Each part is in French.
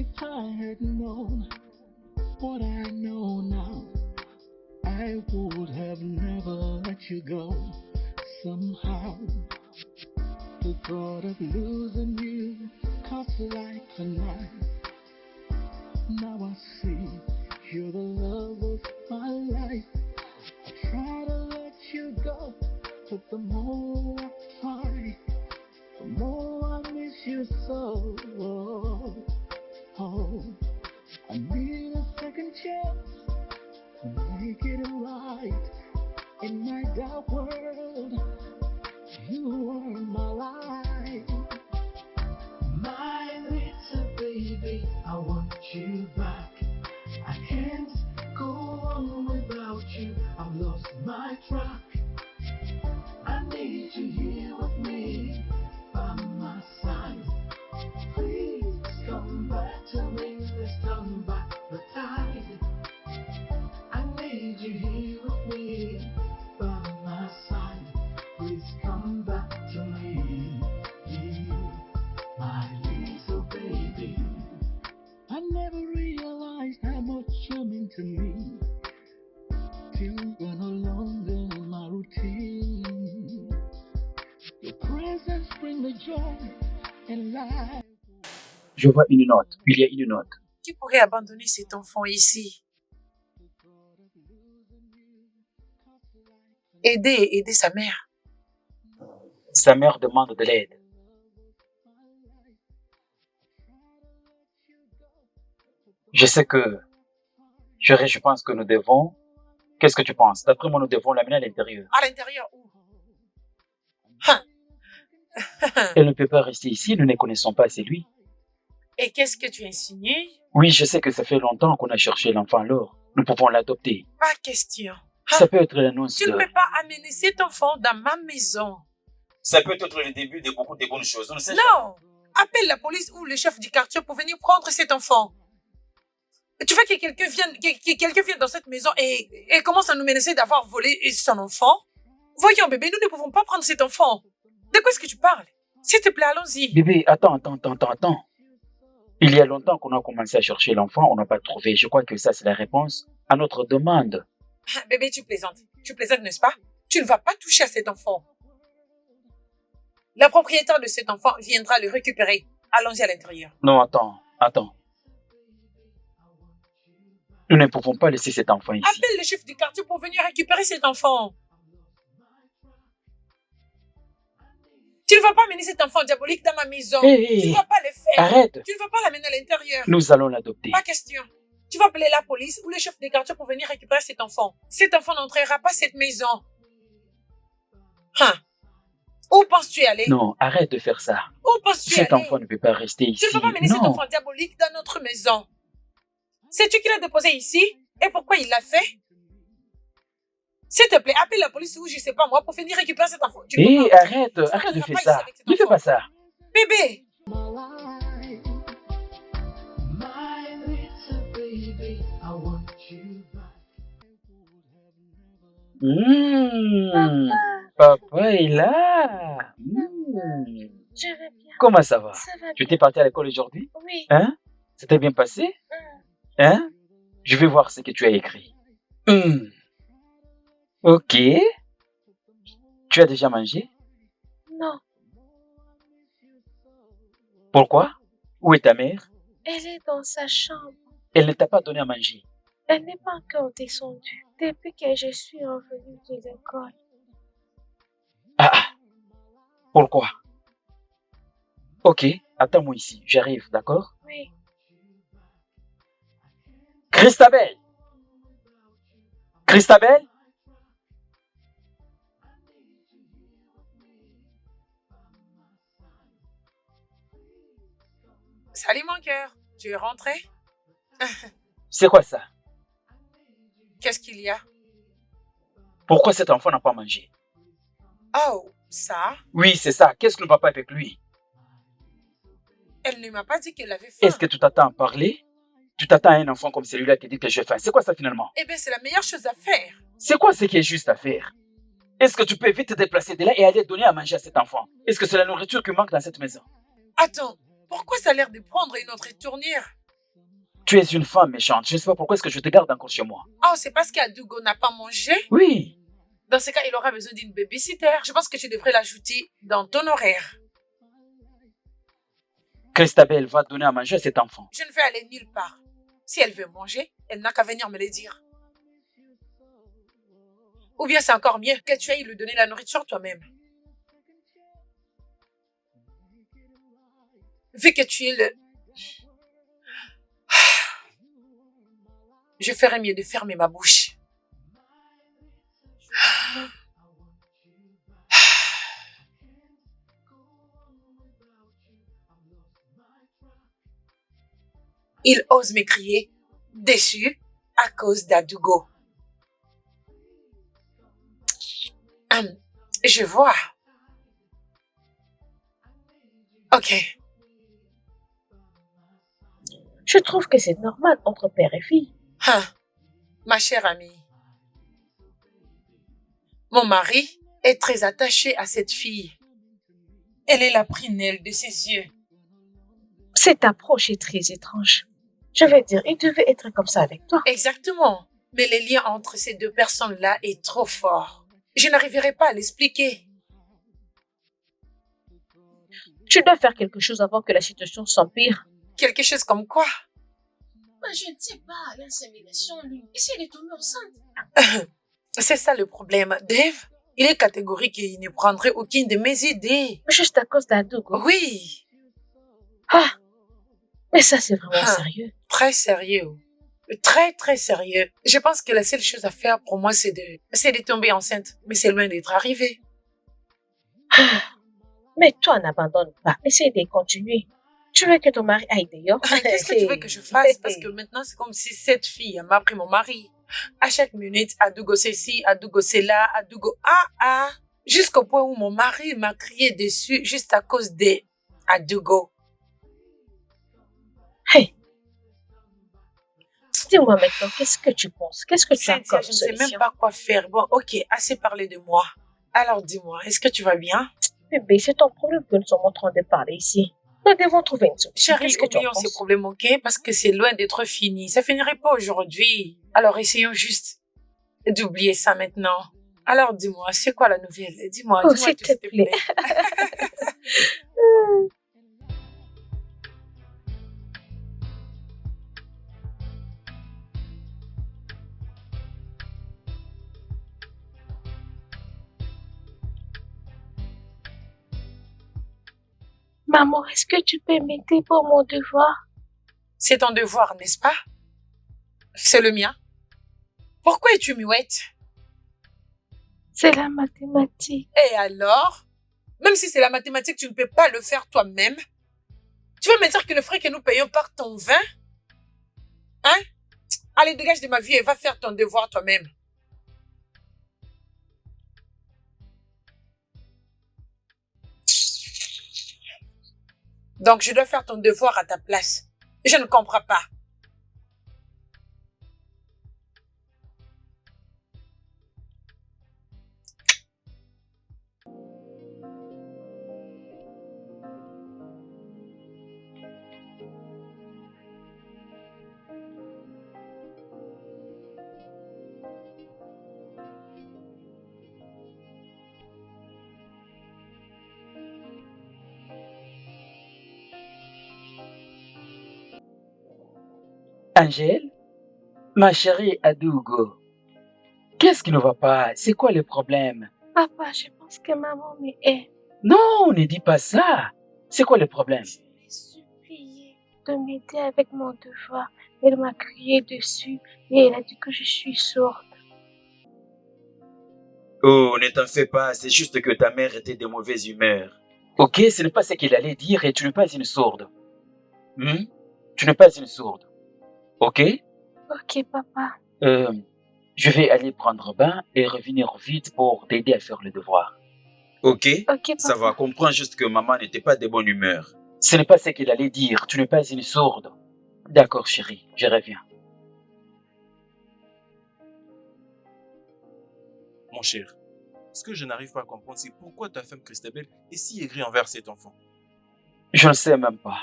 If I had known what I know now, I would have never let you go. Somehow, the thought of losing you cuts like a knife. Now I see you're the love of my life. I try to let you go, but the more I try, the more I miss you so. Oh, I need a second chance to make it right. In my dark world, you were my light. My little baby, I want you back. I can't go on without you. I've lost my track. I need you here with me by my side. Please come back to me. Let's turn back the tide. I need you here with me by my side. Please come back to me, my little baby. I never realized how much you meant to me till you're no longer in my routine. Your presence brings me joy and life. Je vois une note. Il y a une note. Qui pourrait abandonner cet enfant ici? Aider sa mère. Sa mère demande de l'aide. Je sais que... Chérie, je pense que nous devons... Qu'est-ce que tu penses? D'après moi, nous devons l'amener à l'intérieur. À l'intérieur où? Elle ne peut pas rester ici, nous ne connaissons pas, c'est lui. Et qu'est-ce que tu insinues? Oui, je sais que ça fait longtemps qu'on a cherché l'enfant, alors nous pouvons l'adopter. Pas question. Ça peut être l'annonce Tu ne peux pas amener cet enfant dans ma maison. Ça peut être le début de beaucoup de bonnes choses. Non! Appelle la police ou le chef du quartier pour venir prendre cet enfant. Tu veux que quelqu'un vienne dans cette maison et commence à nous menacer d'avoir volé son enfant? Voyons, bébé, nous ne pouvons pas prendre cet enfant. De quoi est-ce que tu parles? S'il te plaît, allons-y. Bébé, attends. Il y a longtemps qu'on a commencé à chercher l'enfant, on n'a pas trouvé. Je crois que ça, c'est la réponse à notre demande. Bébé, tu plaisantes. Tu plaisantes, n'est-ce pas? Tu ne vas pas toucher à cet enfant. La propriétaire de cet enfant viendra le récupérer. Allons-y à l'intérieur. Non, attends. Nous ne pouvons pas laisser cet enfant ici. Appelle le chef du quartier pour venir récupérer cet enfant. Tu ne vas pas amener cet enfant diabolique dans ma maison. Hey, tu ne vas pas le faire. Arrête. Tu ne vas pas l'amener à l'intérieur. Nous allons l'adopter. Pas question. Tu vas appeler la police ou le chef du quartier pour venir récupérer cet enfant. Cet enfant n'entrera pas cette maison. Où penses-tu aller? Non, arrête de faire ça. Où penses-tu aller? Cet enfant ne peut pas rester ici. Tu ne vas pas amener cet enfant diabolique dans notre maison. Sais-tu qui l'a déposé ici? Et pourquoi il l'a fait? S'il te plaît, appelle la police ou je sais pas moi pour venir récupérer cet enfant. Arrête de faire ça. Ne fais pas ça. Bébé! Papa est là. Je vais bien. Comment ça va? Ça va Tu bien. t'es parti à l'école aujourd'hui? Oui. Hein? C'était bien passé? Hein? Je vais voir ce que tu as écrit. Ok. Tu as déjà mangé? Non, Pourquoi? Où est ta mère? elle est dans sa chambre. Elle ne t'a pas donné à manger. Elle n'est pas encore descendue depuis que je suis revenue de l'école. Pourquoi? Ok, attends-moi ici, j'arrive, d'accord? Oui. Christabel! Salut mon cœur. Tu es rentré? C'est quoi ça? Qu'est-ce qu'il y a? Pourquoi cet enfant n'a pas mangé? Oh, ça? Oui, c'est ça. Qu'est-ce que le papa avec lui? Elle ne m'a pas dit qu'elle avait faim. Est-ce que tu t'attends à parler? Tu t'attends à un enfant comme celui-là qui dit que j'ai faim. C'est quoi ça finalement? Eh bien, c'est la meilleure chose à faire. C'est quoi ce qui est juste à faire? Est-ce que tu peux vite te déplacer de là et aller donner à manger à cet enfant? Est-ce que c'est la nourriture qui manque dans cette maison? Attends, pourquoi ça a l'air de prendre une autre tournure? Tu es une femme méchante. Je ne sais pas pourquoi est-ce que je te garde encore chez moi. Oh, c'est parce qu'Adugo n'a pas mangé? Oui. Dans ce cas, il aura besoin d'une babysitter. Je pense que tu devrais l'ajouter dans ton horaire. Christabel va donner à manger à cet enfant. Je ne vais aller nulle part. Si elle veut manger, elle n'a qu'à venir me le dire. Ou bien c'est encore mieux que tu ailles lui donner la nourriture toi-même. Vu que tu es le... Je ferais mieux de fermer ma bouche. Il ose m'écrier déçu à cause d'Adugo. Je vois. Ok. Je trouve que c'est normal entre père et fille. Ma chère amie, mon mari est très attaché à cette fille. Elle est la prunelle de ses yeux. Cette approche est très étrange. Je veux dire, il devait être comme ça avec toi. Exactement. Mais le lien entre ces deux personnes-là est trop fort. Je n'arriverai pas à l'expliquer. Tu dois faire quelque chose avant que la situation s'empire. Quelque chose comme quoi? Je ne sais pas, l'insémination, lui. Et si elle est tombée enceinte? C'est ça le problème. Dave, il est catégorique et il ne prendrait aucune de mes idées. Juste à cause d'Adugo. Oui. Ah, mais ça c'est vraiment sérieux. Très sérieux. Très, très sérieux. Je pense que la seule chose à faire pour moi, c'est de tomber enceinte. Mais c'est loin d'être arrivé. Mais toi, n'abandonne pas. Essaye de continuer. Tu veux que ton mari aille dehors? Qu'est-ce que tu veux que je fasse? Parce que maintenant, c'est comme si cette fille m'a pris mon mari. À chaque minute, Adugo c'est ci, Adugo c'est là, Adugo jusqu'au point où mon mari m'a crié dessus juste à cause de Adugo. Hey. Dis-moi maintenant, qu'est-ce que tu penses? Qu'est-ce que tu as Cynthia, comme je ne sais solution? même pas quoi faire. Bon, ok, assez parlé de moi. Alors dis-moi, est-ce que tu vas bien? Bébé, c'est ton problème que nous sommes en train de parler ici. Nous devons trouver une solution. Chérie, Qu'est-ce que tu en oublions ces penses? problèmes, ok? Parce que c'est loin d'être fini. Ça finirait pas aujourd'hui. Alors essayons juste d'oublier ça maintenant. Alors dis-moi, c'est quoi la nouvelle? Dis-moi, Oh, dis-moi s'il tout, te s'il te plaît. Maman, est-ce que tu peux m'aider pour mon devoir? C'est ton devoir, n'est-ce pas? C'est le mien. Pourquoi es-tu muette? C'est la mathématique. Et alors? Même si c'est la mathématique, tu ne peux pas le faire toi-même. Tu veux me dire que le frais que nous payons par ton vin? Hein? Allez, dégage de ma vie et va faire ton devoir toi-même. Donc, je dois faire ton devoir à ta place. Je ne comprends pas. Angèle, ma chérie Adugo, qu'est-ce qui ne va pas? C'est quoi le problème? Papa, je pense que maman me hait. Non, ne dis pas ça. C'est quoi le problème? Je l'ai supplié de m'aider avec mon devoir. Elle m'a crié dessus et elle a dit que je suis sourde. Oh, ne t'en fais pas, c'est juste que ta mère était de mauvaise humeur. Ok, ce n'est pas ce qu'il allait dire et tu n'es pas une sourde. Tu n'es pas une sourde. Ok? Ok, papa. Je vais aller prendre un bain et revenir vite pour t'aider à faire le devoir. Ok? Ok, papa. Ça va, comprends juste que maman n'était pas de bonne humeur. Ce n'est pas ce qu'il allait dire, tu n'es pas une sourde. D'accord, chérie, je reviens. Mon cher, ce que je n'arrive pas à comprendre, c'est pourquoi ta femme Christabel est si aigrie envers cet enfant. Je ne sais même pas.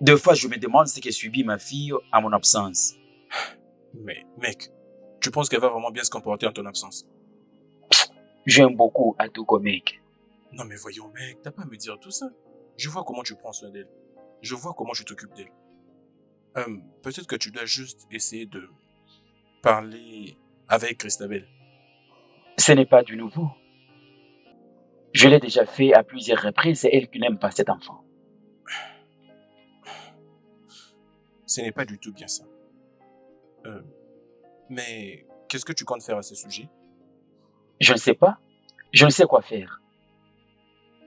Deux fois, je me demande ce que subit ma fille à mon absence. Mais, mec, tu penses qu'elle va vraiment bien se comporter en ton absence? J'aime beaucoup Adugo, mec. Non mais voyons, mec, t'as pas à me dire tout ça. Je vois comment tu prends soin d'elle. Je vois comment tu t'occupes d'elle. Peut-être que tu dois juste essayer de parler avec Christabel. Ce n'est pas du nouveau. Je l'ai déjà fait à plusieurs reprises, c'est elle qui n'aime pas cet enfant. Ce n'est pas du tout bien ça. Mais qu'est-ce que tu comptes faire à ce sujet? Je ne sais pas. Je ne sais quoi faire.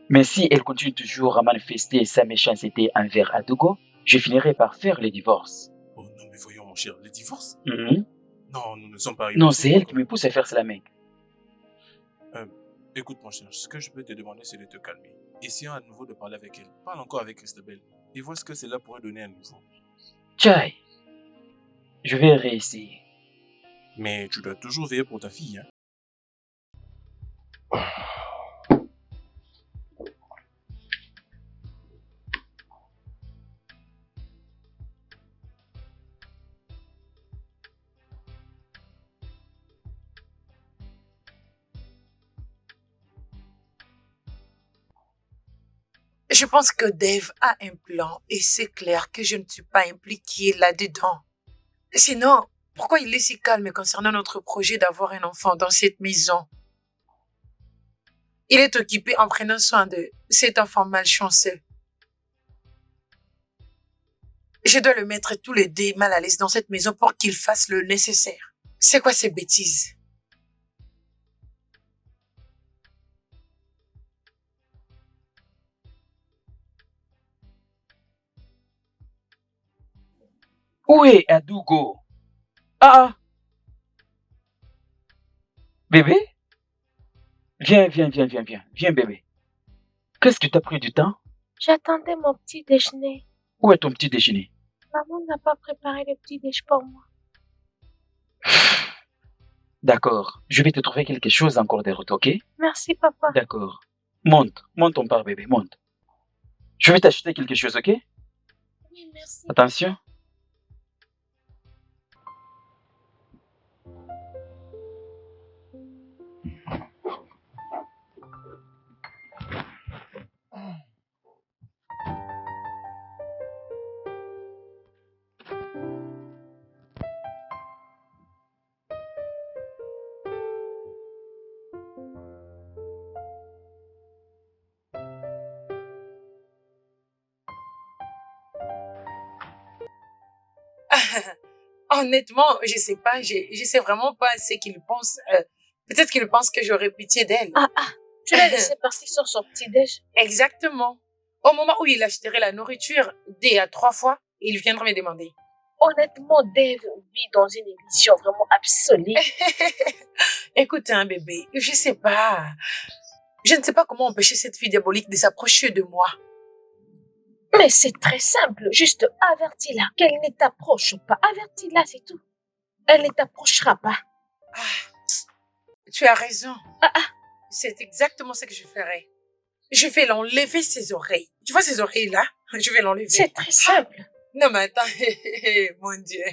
Mais si elle continue toujours à manifester sa méchanceté envers Adugo, je finirai par faire le divorce. Oh non mais voyons mon cher, le divorce? Mhm. Non, nous ne sommes pas arrivés Non, à ce c'est point elle qui quand me même. pousse à faire cela, mec. Écoute mon cher, ce que je peux te demander c'est de te calmer. Essayons à nouveau de parler avec elle. Parle encore avec Christabel. Et vois ce que cela pourrait donner à nouveau. Tchai, je vais réessayer. Mais tu dois toujours veiller pour ta fille, hein. Je pense que Dave a un plan et c'est clair que je ne suis pas impliquée là-dedans. Sinon, pourquoi il est si calme concernant notre projet d'avoir un enfant dans cette maison? Il est occupé en prenant soin de cet enfant malchanceux. Je dois le mettre tous les deux mal à l'aise dans cette maison pour qu'il fasse le nécessaire. C'est quoi ces bêtises? Où est Adugo? Ah, bébé? Viens, viens, viens, viens, viens. Viens, bébé. Qu'est-ce que t'as pris du temps? J'attendais mon petit déjeuner. Où est ton petit déjeuner? Maman n'a pas préparé le petit déj pour moi. D'accord, je vais te trouver quelque chose encore de route, ok? Merci, papa. D'accord. Monte, monte ton part, bébé, monte. Je vais t'acheter quelque chose, ok? Oui, merci. Attention. Honnêtement, je sais pas, je sais vraiment pas ce qu'il pense. Peut-être qu'il pense que j'aurais pitié d'elle. Tu l'as laissé partir sur son petit déj. Exactement. Au moment où il achèterait la nourriture 2 à 3 fois, il viendra me demander. Honnêtement, Dave vit dans une émission vraiment absolue. Écoute, hein, bébé, je sais pas. Je ne sais pas comment empêcher cette fille diabolique de s'approcher de moi. Mais c'est très simple. Juste avertis-la qu'elle ne t'approche pas. Avertis-la, c'est tout. Elle ne t'approchera pas. Tu as raison. C'est exactement ce que je ferai. Je vais l'enlever ses oreilles. Tu vois ces oreilles-là? Je vais l'enlever. C'est très simple. Non, mais attends. Mon Dieu.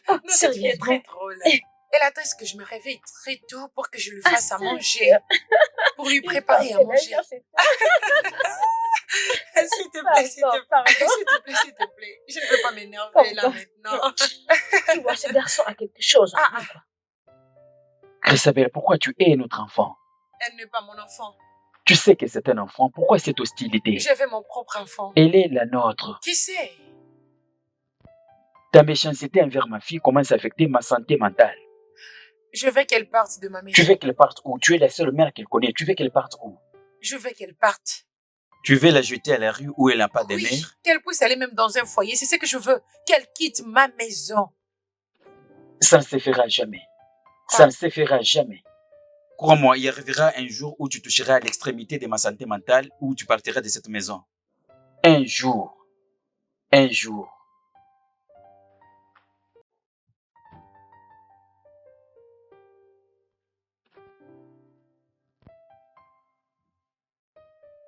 Non, cette fille est très drôle. Elle attend ce que je me réveille très tôt pour que je lui fasse à manger. Pour lui préparer à manger. S'il te plaît, s'il te plaît, s'il te plaît, s'il te plaît. Je ne veux pas m'énerver là maintenant. Tu vois, ce garçon a quelque chose. Christabel, pourquoi tu hais notre enfant? Elle n'est pas mon enfant. Tu sais que c'est un enfant, pourquoi cette hostilité? Je veux mon propre enfant. Elle est la nôtre. Qui sait? Ta méchanceté envers ma fille commence à affecter ma santé mentale. Je veux qu'elle parte de ma maison. Tu veux qu'elle parte où? Tu es la seule mère qu'elle connaît. Tu veux qu'elle parte où? Je veux qu'elle parte. Tu veux la jeter à la rue où elle n'a pas de Oui, mère? qu'elle puisse aller même dans un foyer. C'est ce que je veux. Qu'elle quitte ma maison. Ça ne se fera jamais. Ça ne se fera jamais. Crois-moi, il arrivera un jour où tu toucheras à l'extrémité de ma santé mentale, où tu partiras de cette maison. Un jour. Un jour.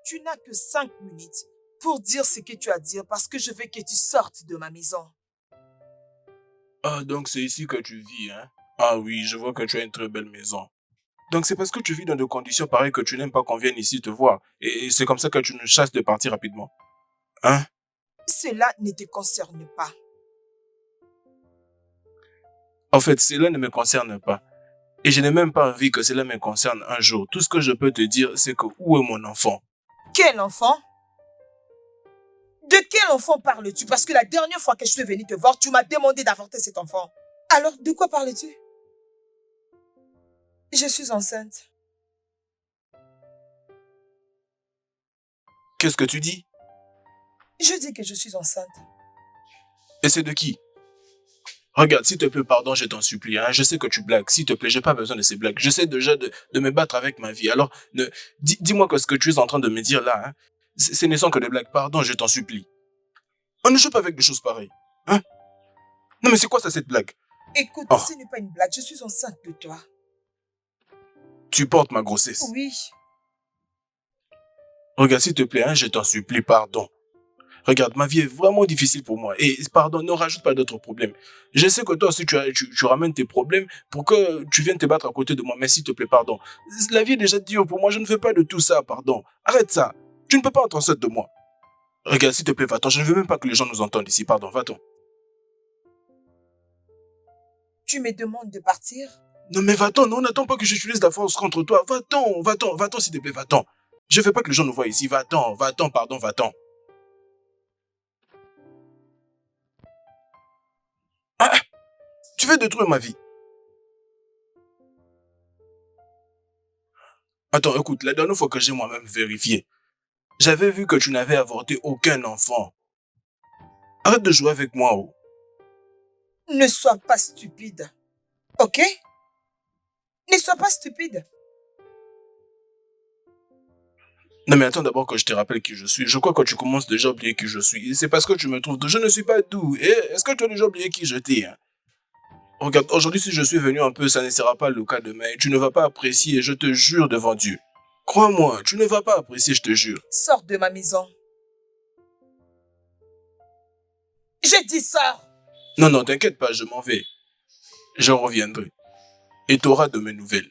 tu n'as que 5 minutes pour dire ce que tu as à dire parce que je veux que tu sortes de ma maison. Ah, donc c'est ici que tu vis, hein? Ah oui, je vois que tu as une très belle maison. Donc c'est parce que tu vis dans des conditions pareilles que tu n'aimes pas qu'on vienne ici te voir. Et c'est comme ça que tu nous chasses de partir rapidement. Hein? Cela ne te concerne pas. En fait, cela ne me concerne pas. Et je n'ai même pas envie que cela me concerne un jour. Tout ce que je peux te dire, c'est que où est mon enfant? Quel enfant? De quel enfant parles-tu? Parce que la dernière fois que je suis venue te voir, tu m'as demandé d'avorter cet enfant. Alors, de quoi parles-tu? Je suis enceinte. Qu'est-ce que tu dis? Je dis que je suis enceinte. Et c'est de qui? Regarde, s'il te plaît, pardon, je t'en supplie. Hein, je sais que tu blagues. S'il te plaît, j'ai pas besoin de ces blagues. J'essaie déjà de me battre avec ma vie. Alors, dis-moi que ce que tu es en train de me dire là, hein, ce ne sont que des blagues. Pardon, je t'en supplie. On ne joue pas avec des choses pareilles. Hein? Non, mais c'est quoi ça, cette blague? Écoute, Oh. ce n'est pas une blague. Je suis enceinte de toi. Tu portes ma grossesse. Oui. Regarde, s'il te plaît, hein, je t'en supplie, pardon. Regarde, ma vie est vraiment difficile pour moi. Et pardon, ne rajoute pas d'autres problèmes. Je sais que toi aussi, tu ramènes tes problèmes pour que tu viennes te battre à côté de moi. Mais s'il te plaît, pardon. La vie est déjà dure pour moi. Je ne fais pas de tout ça, pardon. Arrête ça. Tu ne peux pas être enceinte de moi. Regarde, s'il te plaît, va-t'en. Je ne veux même pas que les gens nous entendent ici. Pardon, va-t'en. Tu me demandes de partir? Non, mais va-t'en. Non, n'attends pas que j'utilise la force contre toi. Va-t'en, va-t'en, va-t'en, s'il te plaît, va-t'en. Je ne veux pas que les gens nous voient ici. Va-t'en, va-t'en, pardon, va-t'en. Ah, tu veux détruire ma vie? Attends, écoute, la dernière fois que j'ai moi-même vérifié, j'avais vu que tu n'avais avorté aucun enfant. Arrête de jouer avec moi, oh. Ne sois pas stupide. Ok? Ne sois pas stupide. Non mais attends d'abord que je te rappelle qui je suis. Je crois que tu commences déjà à oublier qui je suis. Et c'est parce que tu me trouves doux. Je ne suis pas doux. Et est-ce que tu as déjà oublié qui j'étais, hein? Regarde, aujourd'hui si je suis venu un peu, ça ne sera pas le cas demain. Et tu ne vas pas apprécier, je te jure devant Dieu. Crois-moi, tu ne vas pas apprécier, je te jure. Sors de ma maison. J'ai dit sors. Non, non, t'inquiète pas, je m'en vais. Je reviendrai. Et tu auras de mes nouvelles.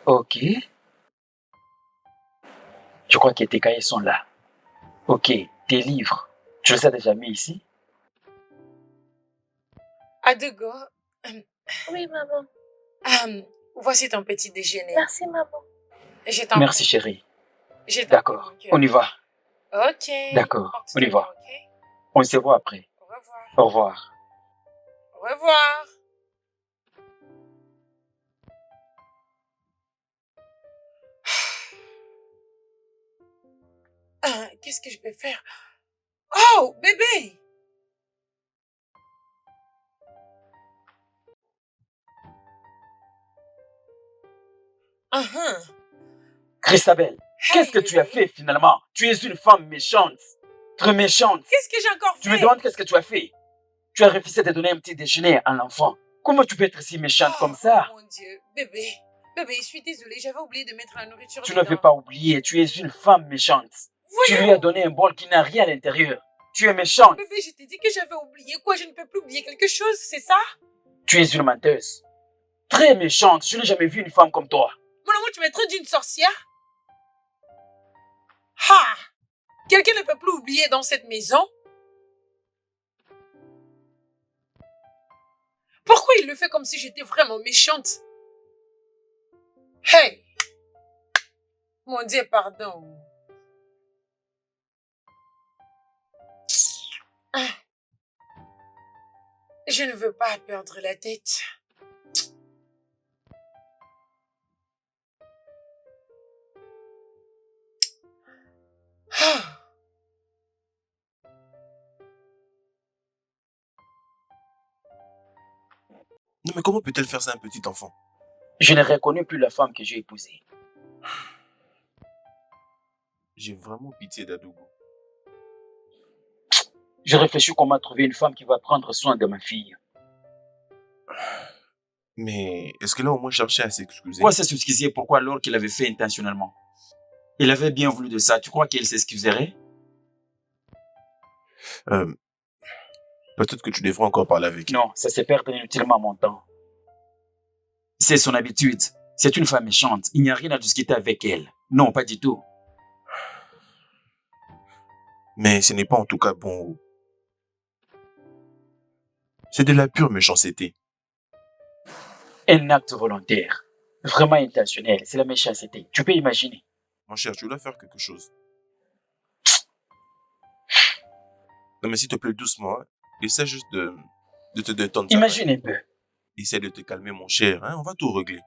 Ok. Je crois que tes cahiers sont là. Ok, tes livres. Tu les as déjà mis ici? Adogo, Oui, maman. voici ton petit déjeuner. Merci, maman. Je t'en Merci, prie. chérie. Je t'en prie, D'accord, mon cœur. on y va. Ok. D'accord, Porte-toi on y va. bien, ok? On se voit après. Au revoir. Au revoir. Au revoir. Qu'est-ce que je peux faire? Oh, bébé! Christabel, qu'est-ce que tu as fait finalement? Tu es une femme méchante. Très méchante. Qu'est-ce que j'ai encore fait? Tu me demandes qu'est-ce que tu as fait? Tu as refusé de donner un petit déjeuner à l'enfant. Comment tu peux être si méchante comme ça? Mon Dieu, bébé. Bébé, je suis désolée, j'avais oublié de mettre la nourriture Tu dedans. ne veux pas oublier, tu es une femme méchante. Tu lui as donné un bol qui n'a rien à l'intérieur. Tu es méchante. Bébé, je t'ai dit que j'avais oublié quoi? Je ne peux plus oublier quelque chose, c'est ça? Tu es une menteuse. Très méchante. Je n'ai jamais vu une femme comme toi. Mon amour, tu me traites d'une sorcière? Ha! Quelqu'un ne peut plus oublier dans cette maison? Pourquoi il le fait comme si j'étais vraiment méchante? Hey! Mon Dieu, pardon. Je ne veux pas perdre la tête. Non mais comment peut-elle faire ça à un petit enfant? Je ne reconnais plus la femme que j'ai épousée. J'ai vraiment pitié d'Adogo. Je réfléchis comment trouver une femme qui va prendre soin de ma fille. Mais est-ce qu'elle a au moins cherché à s'excuser? Pourquoi s'excuser? Pourquoi alors qu'il avait fait intentionnellement? Il avait bien voulu de ça. Tu crois qu'il s'excuserait? Peut-être que tu devrais encore parler avec elle. Non, ça c'est perdre inutilement mon temps. C'est son habitude. C'est une femme méchante. Il n'y a rien à discuter avec elle. Non, pas du tout. Mais ce n'est pas en tout cas bon. C'est de la pure méchanceté. Un acte volontaire. Vraiment intentionnel. C'est la méchanceté. Tu peux imaginer. Mon cher, tu dois faire quelque chose. Non mais s'il te plaît, doucement. Hein. Essaie juste de te détendre. Imagine un peu. Essaie de te calmer, mon cher. Hein. On va tout régler.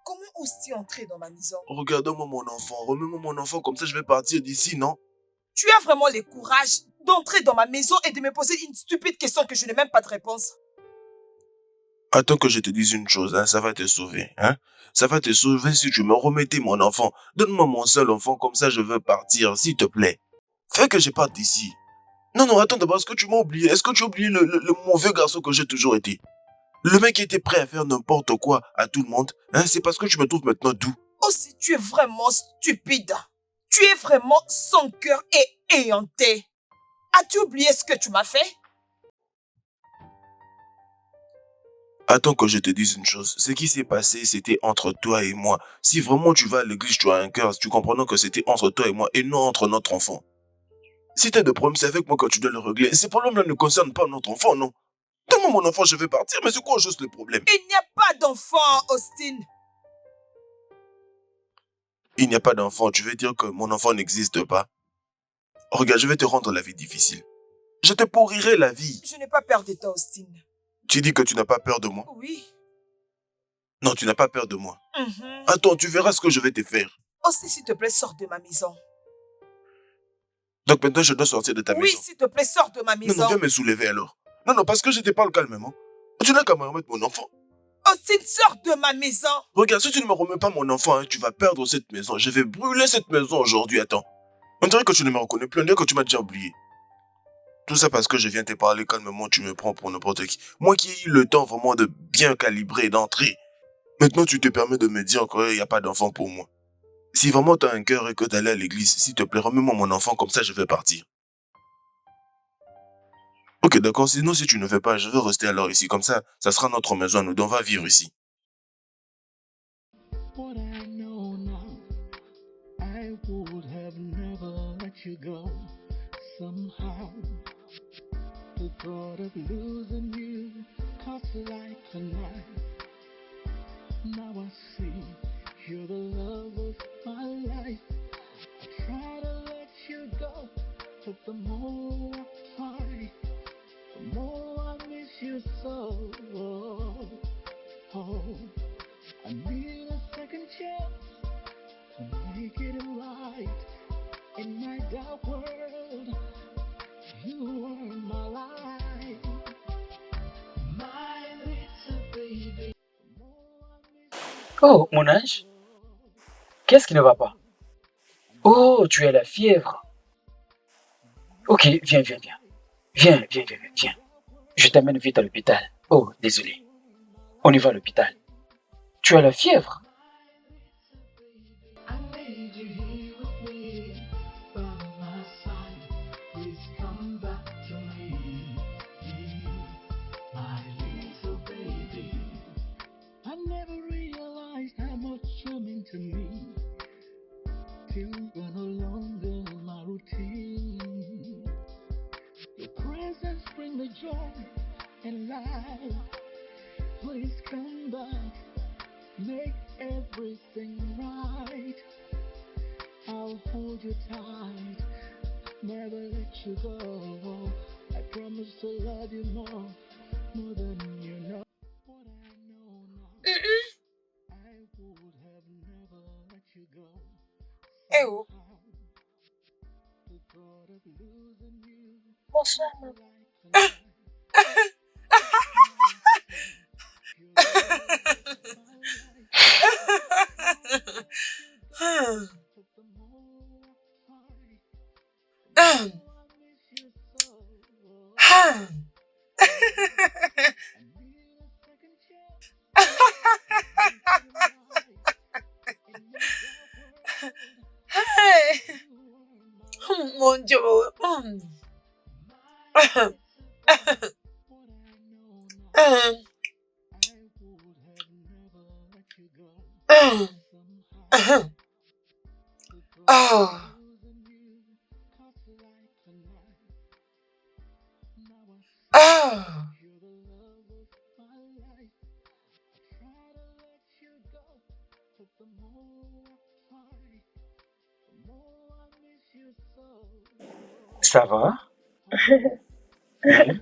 Comment oses-tu entrer dans ma maison? Regarde-moi mon enfant. Remets-moi mon enfant, comme ça je vais partir d'ici, non? Tu as vraiment le courage d'entrer dans ma maison et de me poser une stupide question que je n'ai même pas de réponse. Attends que je te dise une chose, hein, ça va te sauver. Hein? Ça va te sauver si tu me remettais mon enfant. Donne-moi mon seul enfant, comme ça je veux partir, s'il te plaît. Fais que je parte d'ici. Non, attends d'abord, est-ce que tu m'as oublié? Est-ce que tu as oublié le mauvais garçon que j'ai toujours été? Le mec qui était prêt à faire n'importe quoi à tout le monde, hein, c'est parce que tu me trouves maintenant doux. Oh, si tu es vraiment stupide. Tu es vraiment sans cœur et éhonté. As-tu oublié ce que tu m'as fait? Attends que je te dise une chose. Ce qui s'est passé, c'était entre toi et moi. Si vraiment tu vas à l'église, tu as un cœur, tu comprends que c'était entre toi et moi et non entre notre enfant. Si t'as des problèmes, c'est avec moi que tu dois le régler. Ces problèmes-là ne concernent pas notre enfant, non? Donne-moi mon enfant, je vais partir, mais c'est quoi juste le problème? Il n'y a pas d'enfant, Austin. Il n'y a pas d'enfant, tu veux dire que mon enfant n'existe pas? Regarde, je vais te rendre la vie difficile. Je te pourrirai la vie. Je n'ai pas peur de toi, Austin. Tu dis que tu n'as pas peur de moi? Oui. Non, tu n'as pas peur de moi. Mhm. Attends, tu verras ce que je vais te faire. Austin, s'il te plaît, sors de ma maison. Donc maintenant, je dois sortir de ta Oui, maison. s'il te plaît, sors de ma maison. Non, viens me soulever alors. Non, parce que je te parle calmement. Tu n'as qu'à me remettre mon enfant. Austin, sors de ma maison. Regarde, si tu ne me remets pas mon enfant, hein, tu vas perdre cette maison. Je vais brûler cette maison aujourd'hui, attends. On dirait que tu ne me reconnais plus, on dirait que tu m'as déjà oublié. Tout ça parce que je viens te parler calmement, tu me prends pour n'importe qui. Moi qui ai eu le temps vraiment de bien calibrer et d'entrer. Maintenant, tu te permets de me dire qu'il n'y a pas d'enfant pour moi. Si vraiment tu as un cœur et que tu allais à l'église, s'il te plaît, remets-moi mon enfant, comme ça je vais partir. Ok, d'accord, sinon si tu ne veux pas, je vais rester alors ici, comme ça sera notre maison, nous, on va vivre ici. What I know now, I would have never let you go. Somehow, the thought of losing you cuts like a knife. Now I see you're the love of my life. I try to let you go, but the more I try, the more I miss you so. Oh, I need a second chance to make it right. In my dark world, you were my light. My little baby. Oh, mon ange, qu'est-ce qui ne va pas? Oh, tu as la fièvre. Ok, viens. Viens. Je t'amène vite à l'hôpital. Oh, désolé. On y va à l'hôpital. Tu as la fièvre? I need you here with me, by my side. Please come back to me, my little baby. I never realized how much you mean to me, till you're no longer my routine. Your presence brings me joy and life. Please come back, make everything right. I'll hold you tight, never let you go. I promise to love you more than you know. What I know now, I would have never let you go. Eh oh. The thought of losing you Bonsoir, maman. like a knife. Ah. Hey. Mon Dieu. Oh. Oh. Ça va? Oui.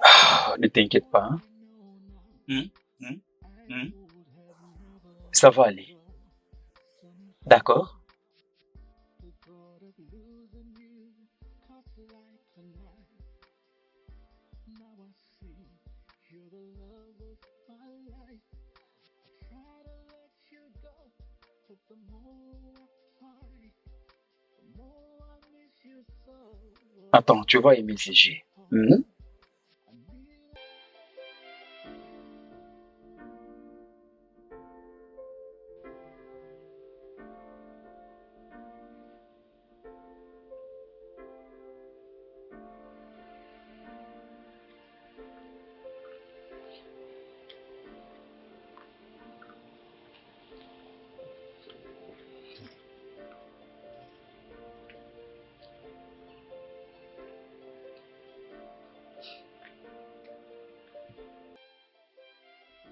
Oh, ne t'inquiète pas, hein? Hum, hum, hum. Ça va aller. D'accord? Attends, tu vas aimer ces jeux. Hmm?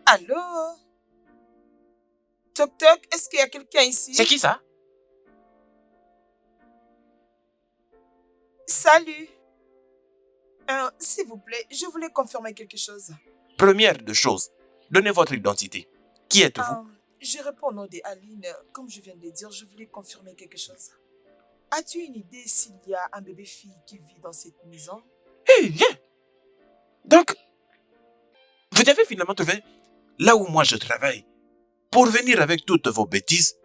Allô? Toc toc, est-ce qu'il y a quelqu'un ici? C'est qui ça? Salut. S'il vous plaît, je voulais confirmer quelque chose. Première de choses, donnez votre identité. Qui êtes-vous? Je réponds au nom de Aline. Comme je viens de le dire, je voulais confirmer quelque chose. As-tu une idée s'il y a un bébé-fille qui vit dans cette maison? Hé, viens! Donc, vous avez finalement trouvé là où moi je travaille pour venir avec toutes vos bêtises,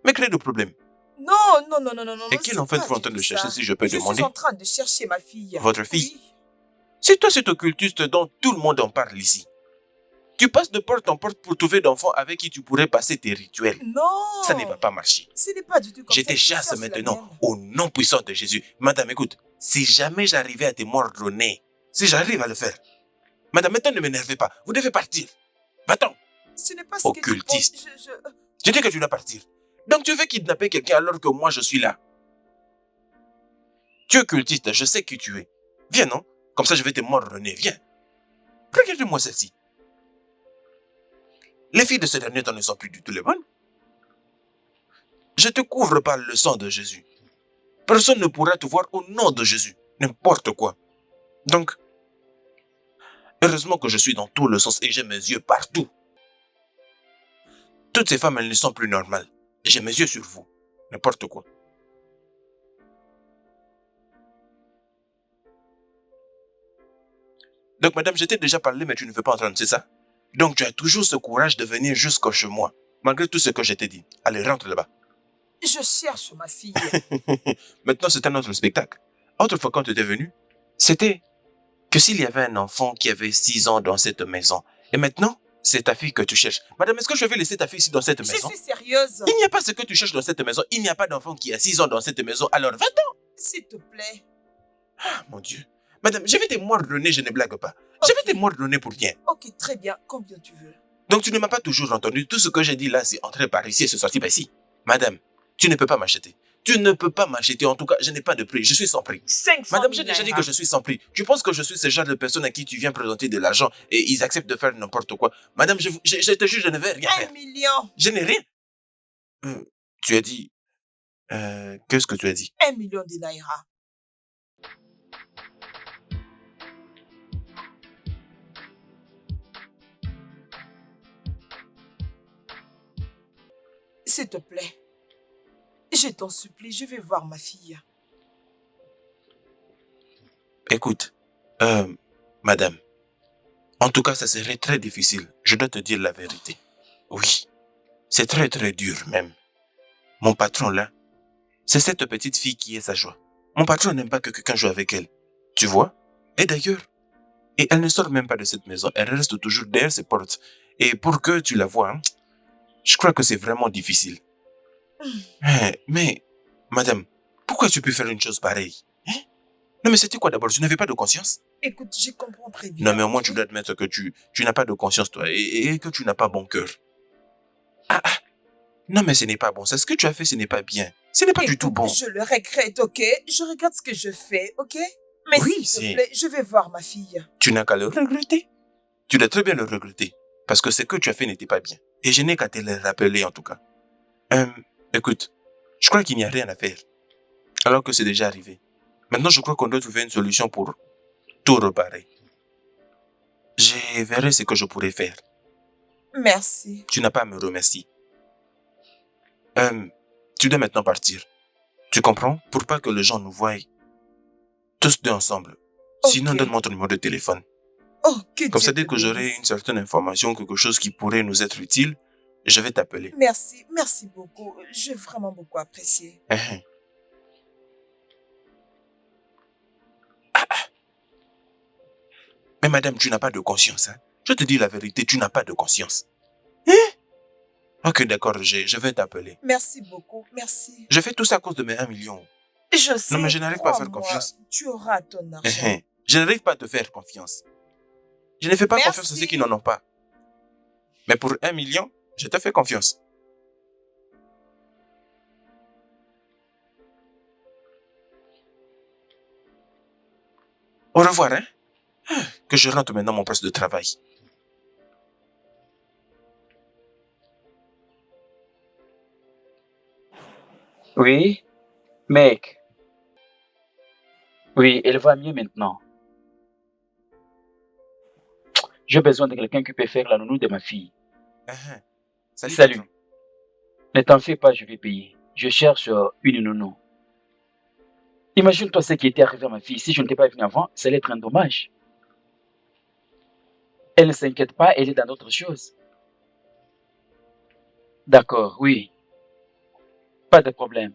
me créer de problèmes. Non, non, non, non, non, non. Et quel c'est enfant pas vous en du train de tout chercher ça. si je peux Je demander? suis en train de chercher ma fille. Votre fille? Oui. C'est toi cet occultiste dont tout le monde en parle ici. Tu passes de porte en porte pour trouver d'enfants avec qui tu pourrais passer tes rituels. Non. Ça ne va pas marcher. Ce n'est pas du tout comme Je ça. te chasse maintenant au nom puissant de Jésus. Madame, écoute, si jamais j'arrivais à te mordre au nez, si j'arrive à le faire, madame, maintenant ne m'énervez pas. Vous devez partir. Va-t'en. Ce n'est pas ce que tu Occultiste. penses. Je dis que tu dois partir. Donc tu veux kidnapper quelqu'un alors que moi je suis là. Tu es occultiste, je sais qui tu es. Viens, non? Comme ça je vais te mordre le nez. Viens. Regarde-moi celle-ci. Les filles de ce dernier temps ne sont plus du tout les bonnes. Je te couvre par le sang de Jésus. Personne ne pourra te voir au nom de Jésus. N'importe quoi. Donc, heureusement que je suis dans tout le sens et j'ai mes yeux partout. Toutes ces femmes, elles ne sont plus normales. J'ai mes yeux sur vous. N'importe quoi. Donc, madame, je t'ai déjà parlé, mais tu ne veux pas entendre, c'est ça? Donc, tu as toujours ce courage de venir jusqu'au chez moi, malgré tout ce que je t'ai dit. Allez, rentre là-bas. Je cherche ma fille. Maintenant, c'est un autre spectacle. Autrefois, quand tu étais venu, c'était que s'il y avait un enfant qui avait 6 ans dans cette maison, et maintenant, c'est ta fille que tu cherches. Madame, est-ce que je vais laisser ta fille ici dans cette maison? Je suis sérieuse. Il n'y a pas ce que tu cherches dans cette maison. Il n'y a pas d'enfant qui a 6 ans dans cette maison. Alors, va-t'en. S'il te plaît. Ah, mon Dieu. Madame, je vais te mordre le nez, je ne blague pas. Je vais te mordre le nez pour rien. Ok, très bien. Combien tu veux? Donc, tu ne m'as pas toujours entendu. Tout ce que j'ai dit là, c'est entrer par ici et se sortir par ici. Madame, tu ne peux pas m'acheter. Tu ne peux pas m'acheter. En tout cas, je n'ai pas de prix. Je suis sans prix. 500 Madame, j'ai déjà dit que je suis sans prix. Tu penses que je suis ce genre de personne à qui tu viens présenter de l'argent et ils acceptent de faire n'importe quoi? Madame, je te jure, je ne vais rien faire. 1 million. Je n'ai rien. Tu as dit... qu'est-ce que tu as dit? 1 million de naira. S'il te plaît. Je t'en supplie, je vais voir ma fille. Écoute, madame, En tout cas, ça serait très difficile. Je dois te dire la vérité. Oui, c'est très très dur même. Mon patron là, c'est cette petite fille qui est sa joie. Mon patron n'aime pas que quelqu'un joue avec elle. Tu vois? Et d'ailleurs, elle ne sort même pas de cette maison. Elle reste toujours derrière ses portes. Et pour que tu la vois, hein, je crois que c'est vraiment difficile. Mais, madame, pourquoi tu peux faire une chose pareille? Hein? Non mais c'était quoi d'abord? Tu n'avais pas de conscience? Écoute, je comprends très bien. Non mais au moins tu dois admettre que tu n'as pas de conscience toi et que tu n'as pas bon cœur. Ah, non mais ce n'est pas bon. C'est ce que tu as fait, ce n'est pas bien. Ce n'est pas du tout bon. Je le regrette, ok? Je regrette ce que je fais, ok? Mais Oui, s'il te plaît, je vais voir ma fille. Tu n'as qu'à le regretter. Tu dois très bien le regretter. Parce que ce que tu as fait n'était pas bien. Et je n'ai qu'à te le rappeler en tout cas. Écoute, je crois qu'il n'y a rien à faire. Alors que c'est déjà arrivé. Maintenant, je crois qu'on doit trouver une solution pour tout réparer. Je verrai ce que je pourrais faire. Merci. Tu n'as pas à me remercier. Tu dois maintenant partir. Tu comprends? Pour pas que les gens nous voient tous deux ensemble. Okay. Sinon, donne-moi ton numéro de téléphone. Comme ça, dès que j'aurai une certaine information, quelque chose qui pourrait nous être utile, je vais t'appeler. Merci, merci beaucoup. J'ai vraiment beaucoup apprécié. Mais madame, tu n'as pas de conscience. Hein? Je te dis la vérité, tu n'as pas de conscience. Ok, d'accord, je vais t'appeler. Merci beaucoup, merci. Je fais tout ça à cause de mes 1 million. Je sais. Non, mais je n'arrive pas à faire confiance. Tu auras ton argent. Je n'arrive pas à te faire confiance. Je ne fais pas confiance à ceux qui n'en ont pas. Mais pour 1 million, je te fais confiance. Au revoir, hein? Que je rentre maintenant mon poste de travail. Oui, mec. Oui, elle va mieux maintenant. J'ai besoin de quelqu'un qui peut faire la nounou de ma fille. Salut. Ne t'en fais pas, je vais payer. Je cherche une nounou. Imagine-toi ce qui était arrivé à ma fille. Si je n'étais pas venu avant, ça allait être un dommage. Elle ne s'inquiète pas, elle est dans d'autres choses. D'accord, oui. Pas de problème.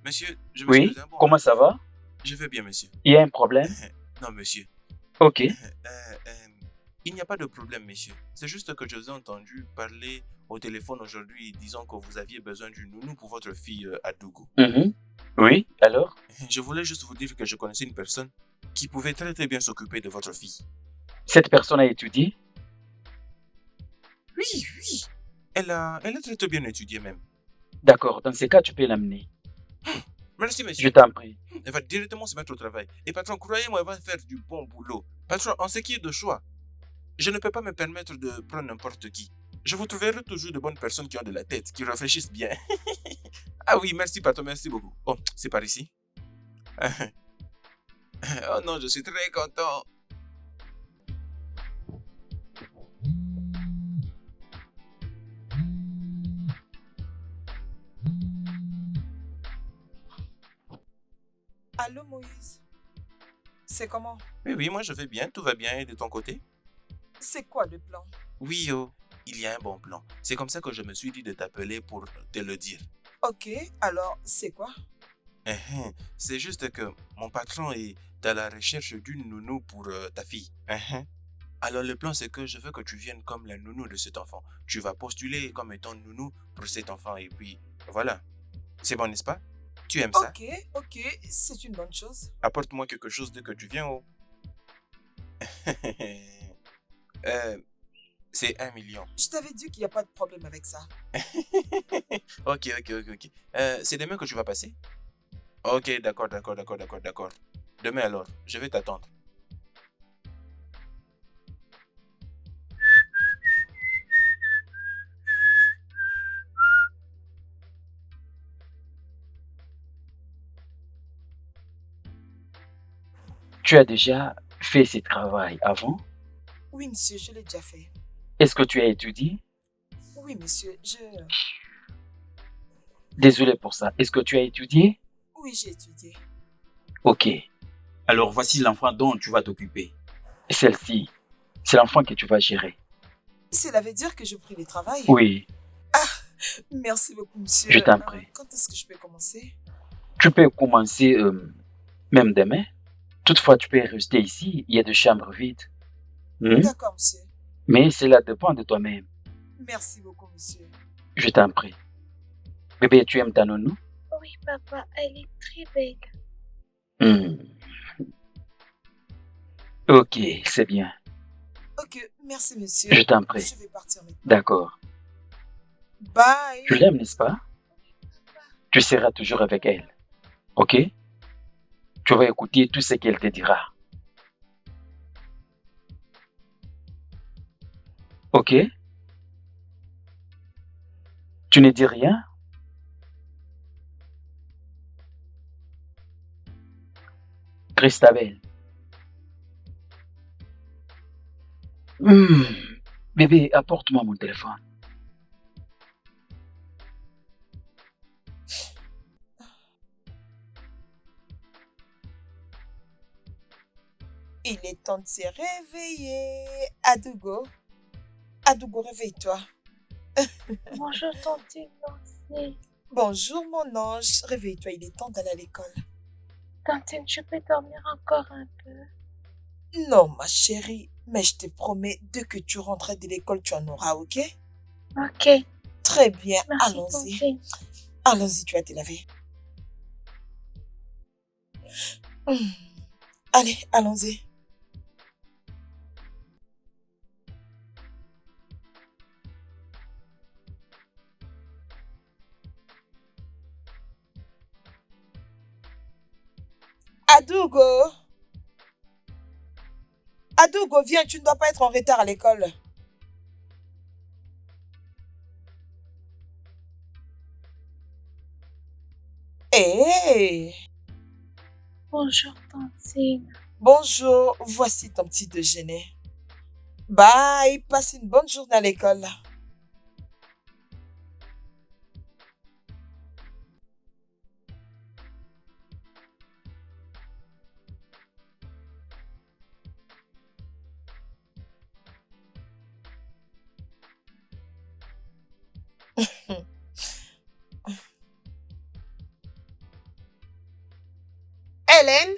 Monsieur, je me Oui, comment ça va? Je vais bien, monsieur. Il y a un problème? Non, monsieur. Ok. Il n'y a pas de problème, monsieur. C'est juste que je vous ai entendu parler au téléphone aujourd'hui disant que vous aviez besoin d'une nounou pour votre fille Adougou. Oui, alors? Je voulais juste vous dire que je connaissais une personne qui pouvait très très bien s'occuper de votre fille. Cette personne a étudié? Oui. Elle a très très bien étudié même. D'accord, dans ces cas, tu peux l'amener. Merci, monsieur. Je t'en prie. Elle va directement se mettre au travail. Et patron, croyez-moi, elle va faire du bon boulot. Patron, en ce qui est de choix, je ne peux pas me permettre de prendre n'importe qui. Je vous trouverai toujours de bonnes personnes qui ont de la tête, qui réfléchissent bien. Ah oui, merci patron, merci beaucoup. Oh, c'est par ici. Oh non, je suis très content. Allô, Moïse? C'est comment? Oui, moi je vais bien, tout va bien. Et de ton côté? C'est quoi le plan? Oui, il y a un bon plan. C'est comme ça que je me suis dit de t'appeler pour te le dire. Ok, alors c'est quoi? C'est juste que mon patron est à la recherche d'une nounou pour ta fille. Alors le plan, c'est que je veux que tu viennes comme la nounou de cet enfant. Tu vas postuler comme étant nounou pour cet enfant et puis voilà. C'est bon, n'est-ce pas? Tu aimes ça? Ok, c'est une bonne chose. Apporte-moi quelque chose dès que tu viens. Oh. Euh, c'est 1 million. Je t'avais dit qu'il n'y a pas de problème avec ça. Ok. C'est demain que tu vas passer? Ok, d'accord. Demain alors, je vais t'attendre. Tu as déjà fait ce travail avant? Oui, monsieur, je l'ai déjà fait. Est-ce que tu as étudié? Oui, monsieur, Désolé pour ça. Est-ce que tu as étudié? Oui, j'ai étudié. Ok. Alors voici l'enfant dont tu vas t'occuper. Celle-ci, c'est l'enfant que tu vas gérer. Cela veut dire que je pris le travail? Oui, Merci beaucoup, monsieur. je t'en prie. Quand est-ce que je peux commencer? Tu peux commencer même demain. Toutefois, tu peux rester ici. Il y a des chambres vides. D'accord, monsieur. Mais cela dépend de toi-même. Merci beaucoup, monsieur. Je t'en prie. Bébé, tu aimes ta nounou? Oui, papa, elle est très belle. Ok, c'est bien. Ok, merci, monsieur. Je t'en prie. Je vais partir maintenant. D'accord. Bye. Tu l'aimes, n'est-ce pas? Tu seras toujours avec elle. Ok? Tu vas écouter tout ce qu'elle te dira. Ok? Tu ne dis rien? Christabel. Bébé, apporte-moi mon téléphone. Il est temps de se réveiller. Adougo. Adougo, réveille-toi. Bonjour, tante Nancy. Bonjour, mon ange. Réveille-toi, il est temps d'aller à l'école. Tante, je peux dormir encore un peu? Non, ma chérie, mais je te promets, dès que tu rentreras de l'école, tu en auras, ok? Ok. Très bien, Merci, allons-y. tante. Allons-y, tu vas te laver. Allez, allons-y. Adougo. Adougo, viens, tu ne dois pas être en retard à l'école. Hé! Bonjour, tantine. Bonjour, voici ton petit déjeuner. Bye, passe une bonne journée à l'école. Hélène?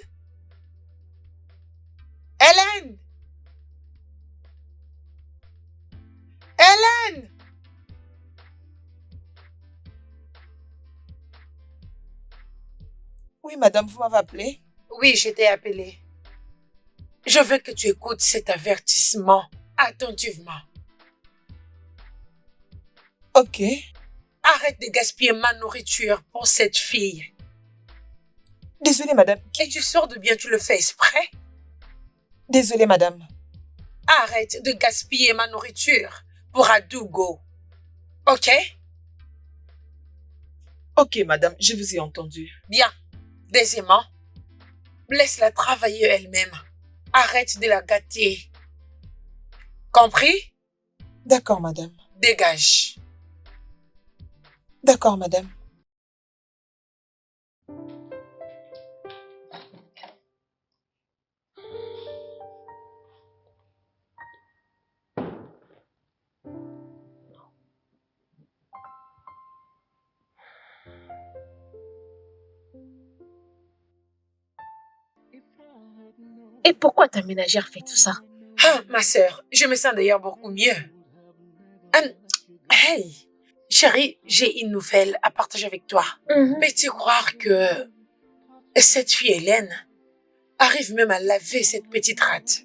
Hélène? Hélène? Oui, madame, vous m'avez appelé? Oui, je t'ai appelé. Je veux que tu écoutes cet avertissement attentivement. Ok. Arrête de gaspiller ma nourriture pour cette fille. Désolée, madame. Et tu sors de bien, tu le fais exprès? Désolée, madame. Arrête de gaspiller ma nourriture pour Adougo. Ok? Ok, madame, je vous ai entendu. Bien. Deuxièmement, laisse-la travailler elle-même. Arrête de la gâter. Compris? D'accord, madame. Dégage. D'accord, madame. Et pourquoi ta ménagère fait tout ça? Ah, ma sœur, je me sens d'ailleurs beaucoup mieux. Hey, chérie, j'ai une nouvelle à partager avec toi. Peux-tu croire que cette fille Hélène arrive même à laver cette petite rate?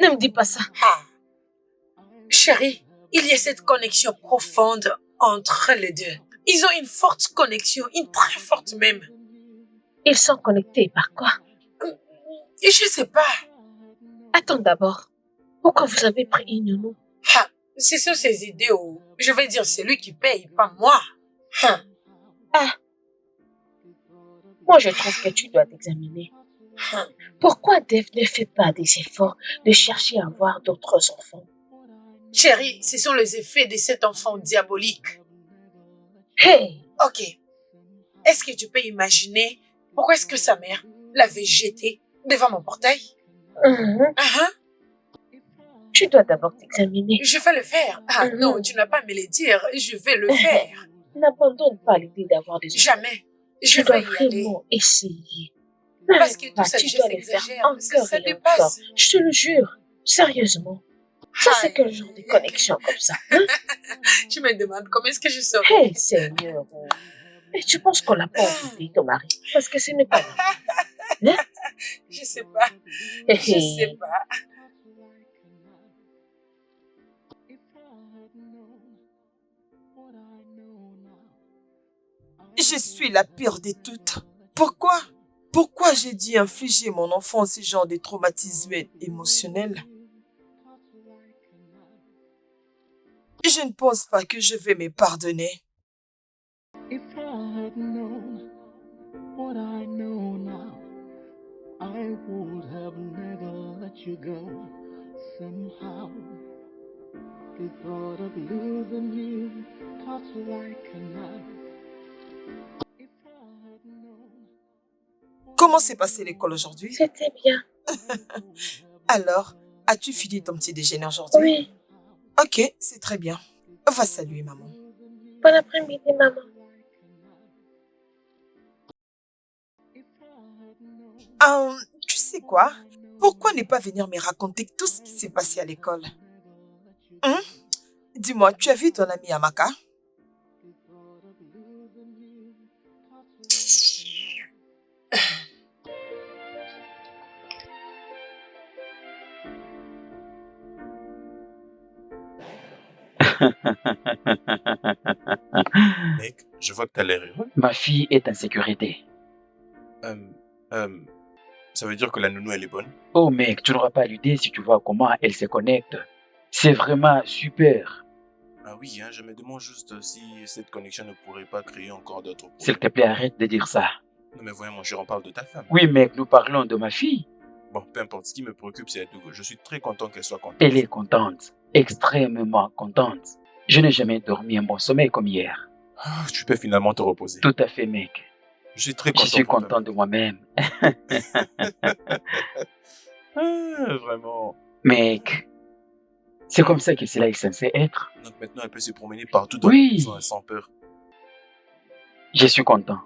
Ne me dis pas ça. Ah, chérie, il y a cette connexion profonde entre les deux. Ils ont une forte connexion, une très forte même. Ils sont connectés par quoi? Et je sais pas. Attends d'abord. Pourquoi vous avez pris une nounou? Ah, ce sont ses idées où, je vais dire, c'est lui qui paye, pas moi. Moi, je trouve que tu dois t'examiner. Pourquoi Dave ne fait pas des efforts de chercher à avoir d'autres enfants? Chérie, ce sont les effets de cet enfant diabolique. Hey! Ok. Est-ce que tu peux imaginer pourquoi est-ce que sa mère l'avait jeté devant mon portail? Tu dois d'abord t'examiner. Je vais le faire. Ah non, tu n'as pas à me le dire. Je vais le faire. N'abandonne pas l'idée d'avoir des enfants. Jamais. Je Tu dois vais y aller. vraiment essayer. Parce que tout Bah, ça, tu je dois le faire s'exagère. encore Ça et encore. dépasse. Je te le jure. Sérieusement. Ça, c'est quel genre de connexion comme ça? Je me demande comment est-ce que je saurais. Hey, Seigneur. Et tu penses qu'on n'a pas oublié ton mari? Parce que ce n'est pas vrai. Je sais pas. Je sais pas. Je suis la pire de toutes. Pourquoi? Pourquoi j'ai dû infliger mon enfant ce genre de traumatisme émotionnel? Je ne pense pas que je vais me pardonner. If I had known what I know now, I would have never let you go. Somehow, the thought of losing you cuts like a knife. If I had known. Comment s'est passée l'école aujourd'hui? C'était bien. Alors, as-tu fini ton petit déjeuner aujourd'hui? Oui. Ok, c'est très bien. Va saluer maman. Bon après-midi, maman. Tu sais quoi? Pourquoi ne pas venir me raconter tout ce qui s'est passé à l'école? Dis-moi, tu as vu ton ami Amaka? Mec, je vois que t'as l'air heureux. Ma fille est en sécurité. Ça veut dire que la nounou, elle est bonne? Oh mec, tu n'auras pas l'idée si tu vois comment elle se connecte. C'est vraiment super. Ah oui, je me demande juste si cette connexion ne pourrait pas créer encore d'autres problèmes. S'il te plaît, arrête de dire ça. Non mais voyons, mon cher, on parle de ta femme. Oui mec, nous parlons de ma fille. Bon, peu importe, ce qui me préoccupe, c'est Adougo. Je suis très content qu'elle soit contente. Elle est contente, extrêmement contente. Je n'ai jamais dormi un bon sommeil comme hier. Ah, tu peux finalement te reposer. Tout à fait mec. Je suis très content. Je suis content de moi-même. Vraiment. Mec, c'est comme ça que cela est censé être. Donc maintenant, elle peut se promener partout dans Oui. la maison sans peur. Je suis content.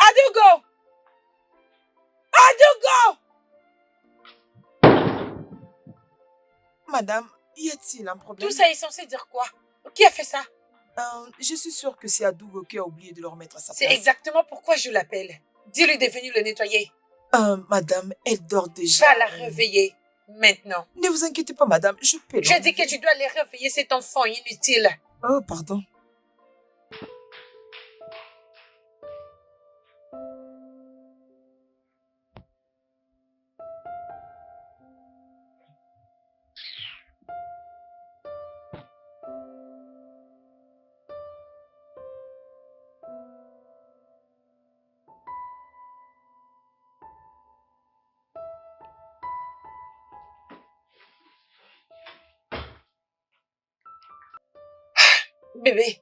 Adougo! Adougo! Madame, y a-t-il un problème? Tout ça est censé dire quoi? Qui a fait ça? Je suis sûre que c'est Adougo qui a oublié de le remettre à sa C'est place. exactement pourquoi je l'appelle. Dis-lui de venir le nettoyer. Madame, elle dort déjà. Va la réveiller. Maintenant. Ne vous inquiétez pas, madame, je peux Je dis que tu dois aller réveiller cet enfant inutile. Oh, pardon. Bébé,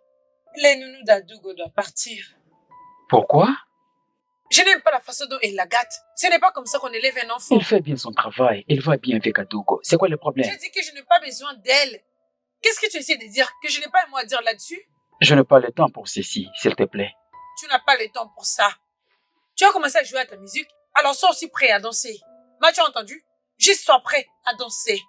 les nounous d'Adougo doivent partir. Pourquoi? Je n'aime pas la façon dont elle la gâte. Ce n'est pas comme ça qu'on élève un enfant. Il fait bien son travail. Il va bien avec Adougo. C'est quoi le problème? J'ai dit que je n'ai pas besoin d'elle. Qu'est-ce que tu essaies de dire? Que je n'ai pas un mot à dire là-dessus? Je n'ai pas le temps pour ceci, s'il te plaît. Tu n'as pas le temps pour ça. Tu as commencé à jouer à ta musique, alors sois aussi prêt à danser. M'as-tu entendu? Juste sois prêt à danser.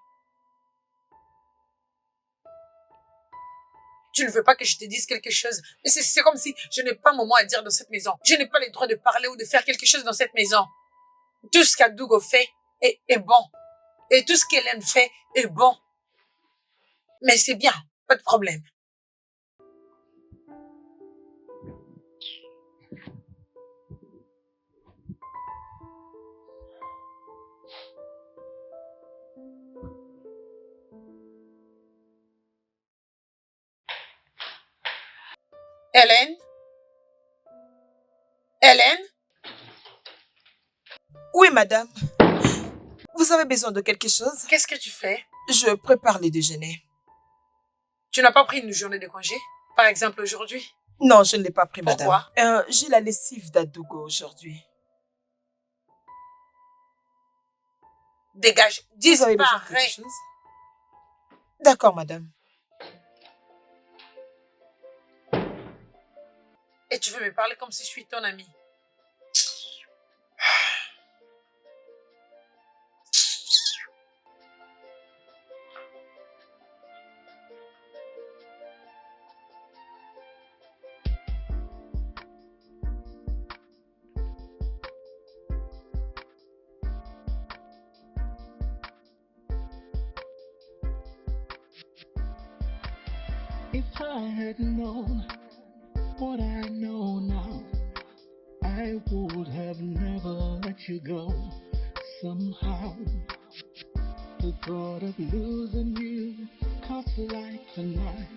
Tu ne veux pas que je te dise quelque chose, mais c'est comme si je n'ai pas mon mot à dire dans cette maison. Je n'ai pas le droit de parler ou de faire quelque chose dans cette maison. Tout ce qu'Adougo fait est bon. Et tout ce qu'Hélène fait est bon. Mais c'est bien, pas de problème. Hélène? Hélène? Oui, madame. Vous avez besoin de quelque chose? Qu'est-ce que tu fais? Je prépare le déjeuner. Tu n'as pas pris une journée de congé? Par exemple aujourd'hui? Non, je ne l'ai pas pris, madame. Pourquoi? J'ai la lessive d'Adougo aujourd'hui. Dégage, Vous avez besoin de disparais. quelque chose? D'accord, madame. Et tu veux me parler comme si je suis ton ami. If I had known what I know now, I would have never let you go. Somehow, the thought of losing you cuts like a knife.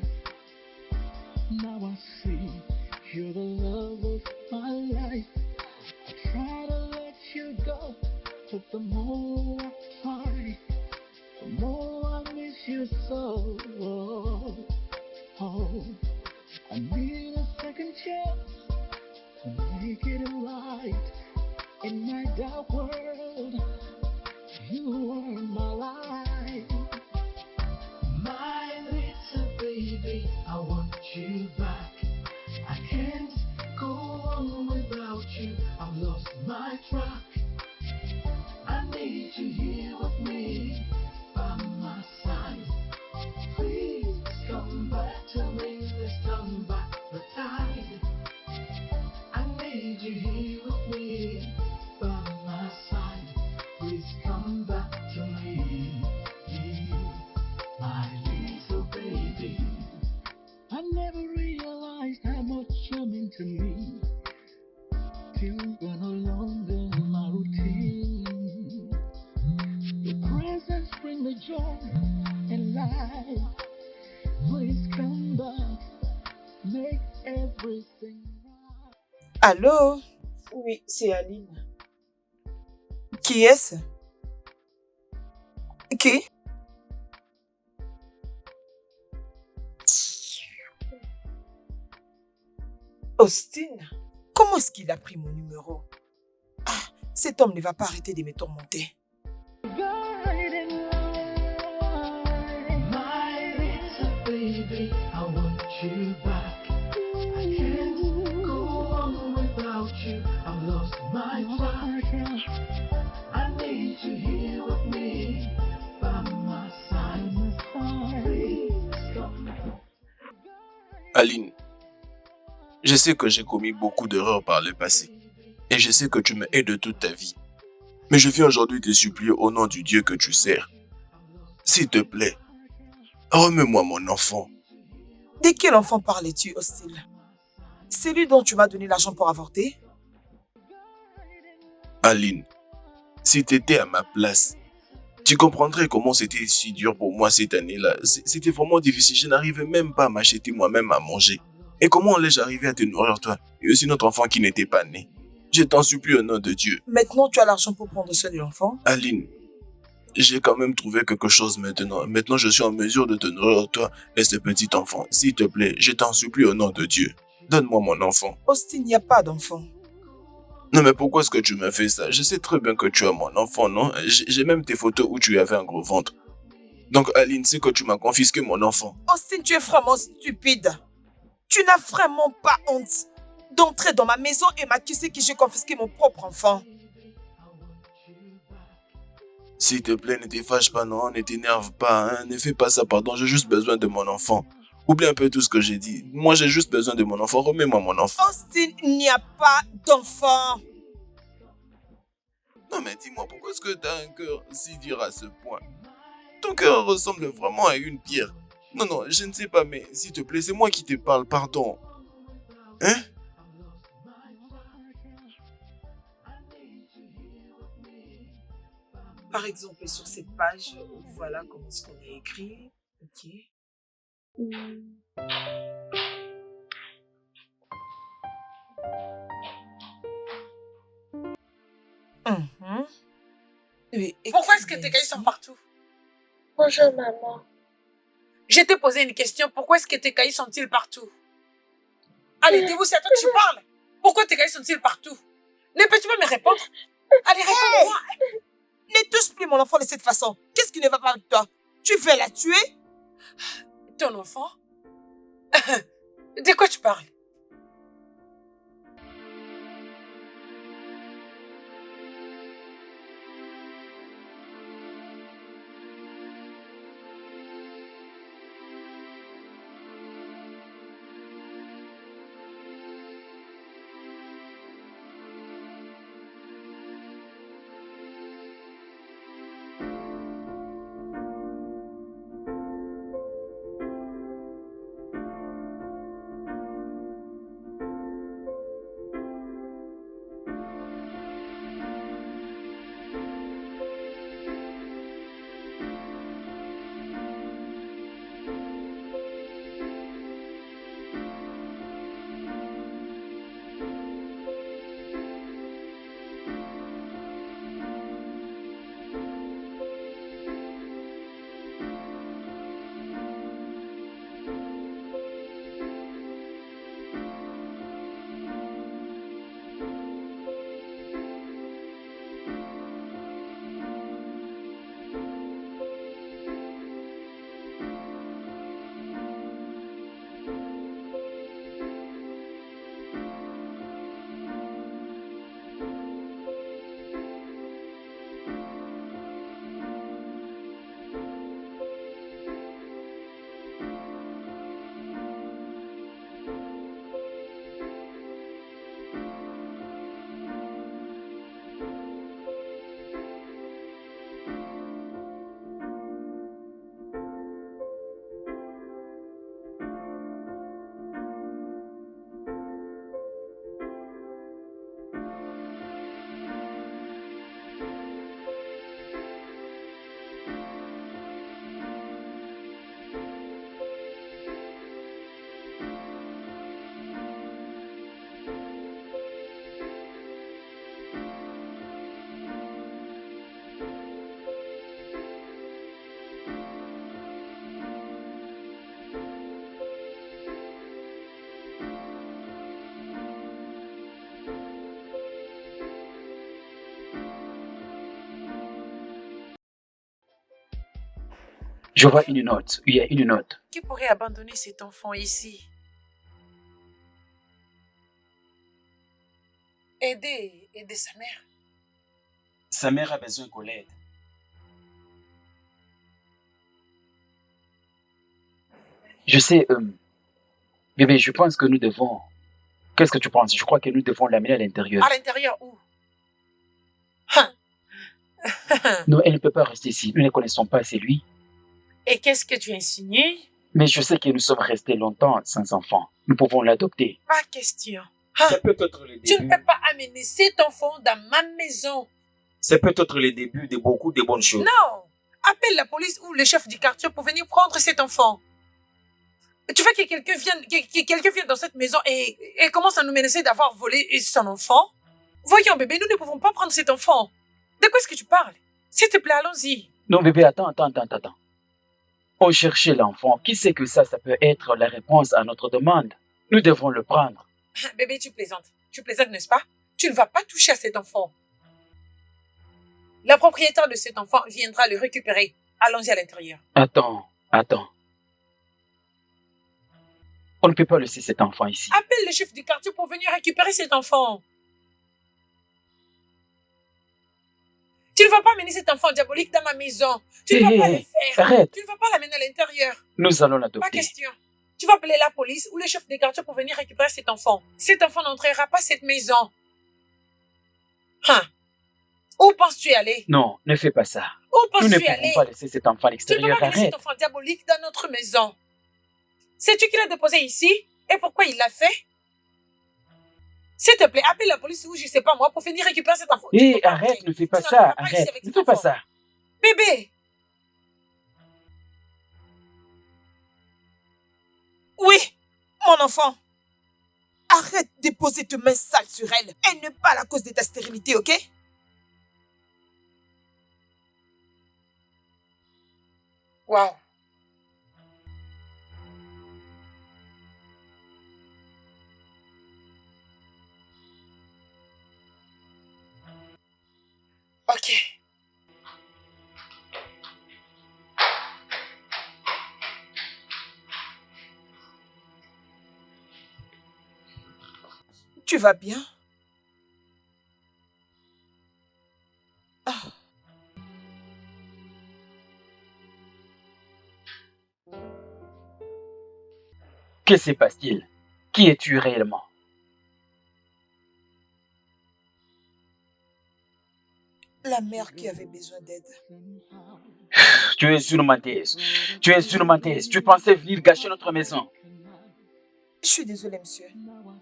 Now I see you're the love of my life. I try to let you go, but the more I try, the more I miss you so. Oh, I need a second chance to make it right. In my dark world, you were my light. My little baby, I want you back. I can't go on without you. I've lost my track. I need you here with me, by my side. Please come back to me, let's turn back the tide. I need you here with me, by my side. Please come back to me, my little baby. I never realized how much you meant to me, till you're no longer my routine. Your presence brings me joy and life. Please come back, make everything right. Allô? Oui, c'est Aline. Qui est-ce? Qui? Austin? Comment est-ce qu'il a pris mon numéro? Ah, cet homme ne va pas arrêter de me tourmenter. Guiding light. My little baby, I want you back. I can't go on without you. I've lost my track. I need you here with me, by my side. Please come. Aline, je sais que j'ai commis beaucoup d'erreurs par le passé. Et je sais que tu me aides toute ta vie. Mais je viens aujourd'hui te supplier au nom du Dieu que tu sers. S'il te plaît, remets-moi mon enfant. De quel enfant parlais-tu, Austin? Celui dont tu m'as donné l'argent pour avorter? Aline, si tu étais à ma place, tu comprendrais comment c'était si dur pour moi cette année-là. C'était vraiment difficile. Je n'arrivais même pas à m'acheter moi-même à manger. Et comment allais-je arriver à te nourrir toi et aussi notre enfant qui n'était pas né? Je t'en supplie au nom de Dieu. Maintenant, tu as l'argent pour prendre soin de l'enfant? Aline, j'ai quand même trouvé quelque chose maintenant. Maintenant, je suis en mesure de te nourrir toi et ce petit enfant. S'il te plaît, je t'en supplie au nom de Dieu. Donne-moi mon enfant. Austin, il n'y a pas d'enfant. Non, mais pourquoi est-ce que tu me fais ça? Je sais très bien que tu as mon enfant, non? J'ai même tes photos où tu avais un gros ventre. Donc, Aline, c'est que tu m'as confisqué mon enfant. Austin, tu es vraiment stupide. Tu n'as vraiment pas honte d'entrer dans ma maison et m'accuser que j'ai confisqué mon propre enfant. S'il te plaît, ne te fâche pas, non? Ne t'énerve pas, hein? Ne fais pas ça, pardon. J'ai juste besoin de mon enfant. Oublie un peu tout ce que j'ai dit. Moi, j'ai juste besoin de mon enfant. Remets-moi mon enfant. Austin, il n'y a pas d'enfant. Non, mais dis-moi, pourquoi est-ce que tu as un cœur si dur à ce point? Ton cœur ressemble vraiment à une pierre. Non, non, je ne sais pas, mais s'il te plaît, c'est moi qui te parle, pardon. Hein? Par exemple, sur cette page, voilà comment ce qu'on a écrit. Ok. Mhm. Oui, Pourquoi est-ce que tes cahiers sont partout? Bonjour, maman. Je t'ai posé une question. Pourquoi est-ce que tes cahiers sont-ils partout? Allez, debout, c'est à toi que je parle. Pourquoi tes cahiers sont-ils partout? Ne peux-tu pas me répondre? Allez, réponds-moi. Ne touche plus mon enfant de cette façon. Qu'est-ce qui ne va pas avec toi? Tu veux la tuer? Ton enfant? De quoi tu parles? Je vois une note. Il y a une note. Qui pourrait abandonner cet enfant ici? Aider sa mère. Sa mère a besoin qu'on l'aide. Je sais, bébé, je pense que nous devons... Qu'est-ce que tu penses? Je crois que nous devons l'amener à l'intérieur. À l'intérieur où? Non, elle ne peut pas rester ici. Nous ne connaissons pas, c'est lui. Et qu'est-ce que tu insinues? Mais je sais que nous sommes restés longtemps sans enfant. Nous pouvons l'adopter. Pas question. C'est peut-être le Tu ne début. peux pas amener cet enfant dans ma maison. C'est peut-être le début de beaucoup de bonnes choses. Non! Appelle la police ou le chef du quartier pour venir prendre cet enfant. Tu veux que quelqu'un vienne dans cette maison et commence à nous menacer d'avoir volé son enfant? Voyons, bébé, nous ne pouvons pas prendre cet enfant. De quoi est-ce que tu parles? S'il te plaît, allons-y. Non, bébé, attends. On cherchait l'enfant. Qui sait que ça peut être la réponse à notre demande? Nous devons le prendre. Bébé, tu plaisantes. Tu plaisantes, n'est-ce pas? Tu ne vas pas toucher à cet enfant. La propriétaire de cet enfant viendra le récupérer. Allons-y à l'intérieur. Attends. On ne peut pas laisser cet enfant ici. Appelle le chef du quartier pour venir récupérer cet enfant. Tu ne vas pas amener cet enfant diabolique dans ma maison. Tu ne vas pas le faire. Arrête. Tu ne vas pas l'amener à l'intérieur. Nous allons Pas l'adopter. question. Tu vas appeler la police ou le chef du quartier pour venir récupérer cet enfant. Cet enfant n'entrera pas à cette maison. Hein? Où penses-tu aller? Non, ne fais pas ça. Où Nous ne penses-tu aller? pouvons pas laisser cet enfant à Tu ne peux l'extérieur. pas amener Arrête. cet enfant diabolique dans notre maison. Sais-tu qui l'a déposé ici? Et pourquoi il l'a fait? S'il te plaît, appelle la police ou je sais pas moi pour venir récupérer cet enfant. Tu peux pas Arrête, entrer. ne fais pas Tu ça. n'entreras pas ici Arrête, avec ne cet fais pas enfant. ça. Bébé! Oui, mon enfant. Arrête de poser tes mains sales sur elle. Elle n'est pas la cause de ta stérilité, ok? Wow. Ok. Tu vas bien? Que se passe-t-il? Qui es-tu réellement? La mère qui avait besoin d'aide. Tu es une menteuse. Tu es une menteuse. Tu pensais venir gâcher notre maison. Je suis désolée, monsieur.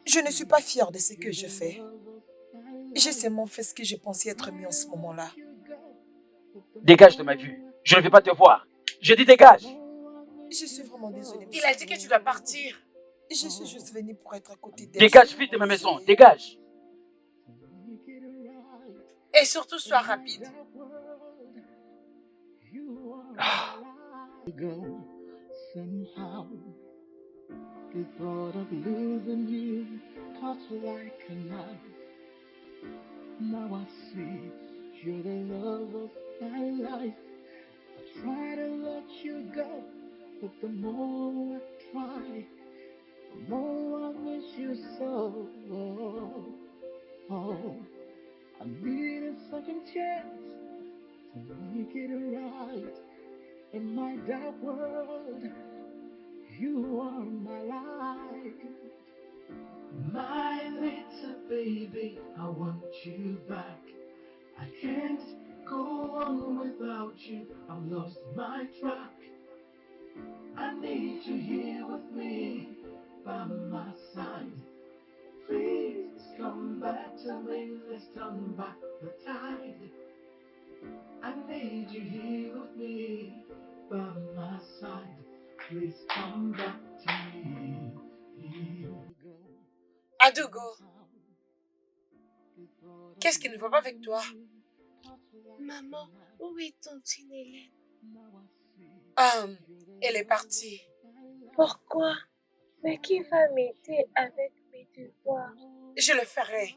Je ne suis pas fière de ce que je fais. J'ai seulement fait ce que je pensais être mieux en ce moment-là. Dégage de ma vue. Je ne veux pas te voir. Je dis dégage. Je suis vraiment désolée, monsieur. Il a dit que tu dois partir. Je suis juste venue pour être à côté d'elle. Dégage vite de ma maison. Dégage. Et surtout, sois rapide. Go somehow. The thought of losing you cuts like a knife. Now I see you're the love of my life. I try to let you go, but the more I try, the more I miss you so. Oh, I need a second chance to make it right. In my dark world, you are my light. My little baby, I want you back. I can't go on without you. I've lost my track. I need you here with me, by my side. Please come back to me, let's turn back the tide. I need you here with me, by my side. Please come back to me. Adougo, qu'est-ce qui ne va pas avec toi? Maman, où est tantine Hélène? Elle est partie. Pourquoi? Mais qui va m'aider avec mes devoirs? Je le ferai.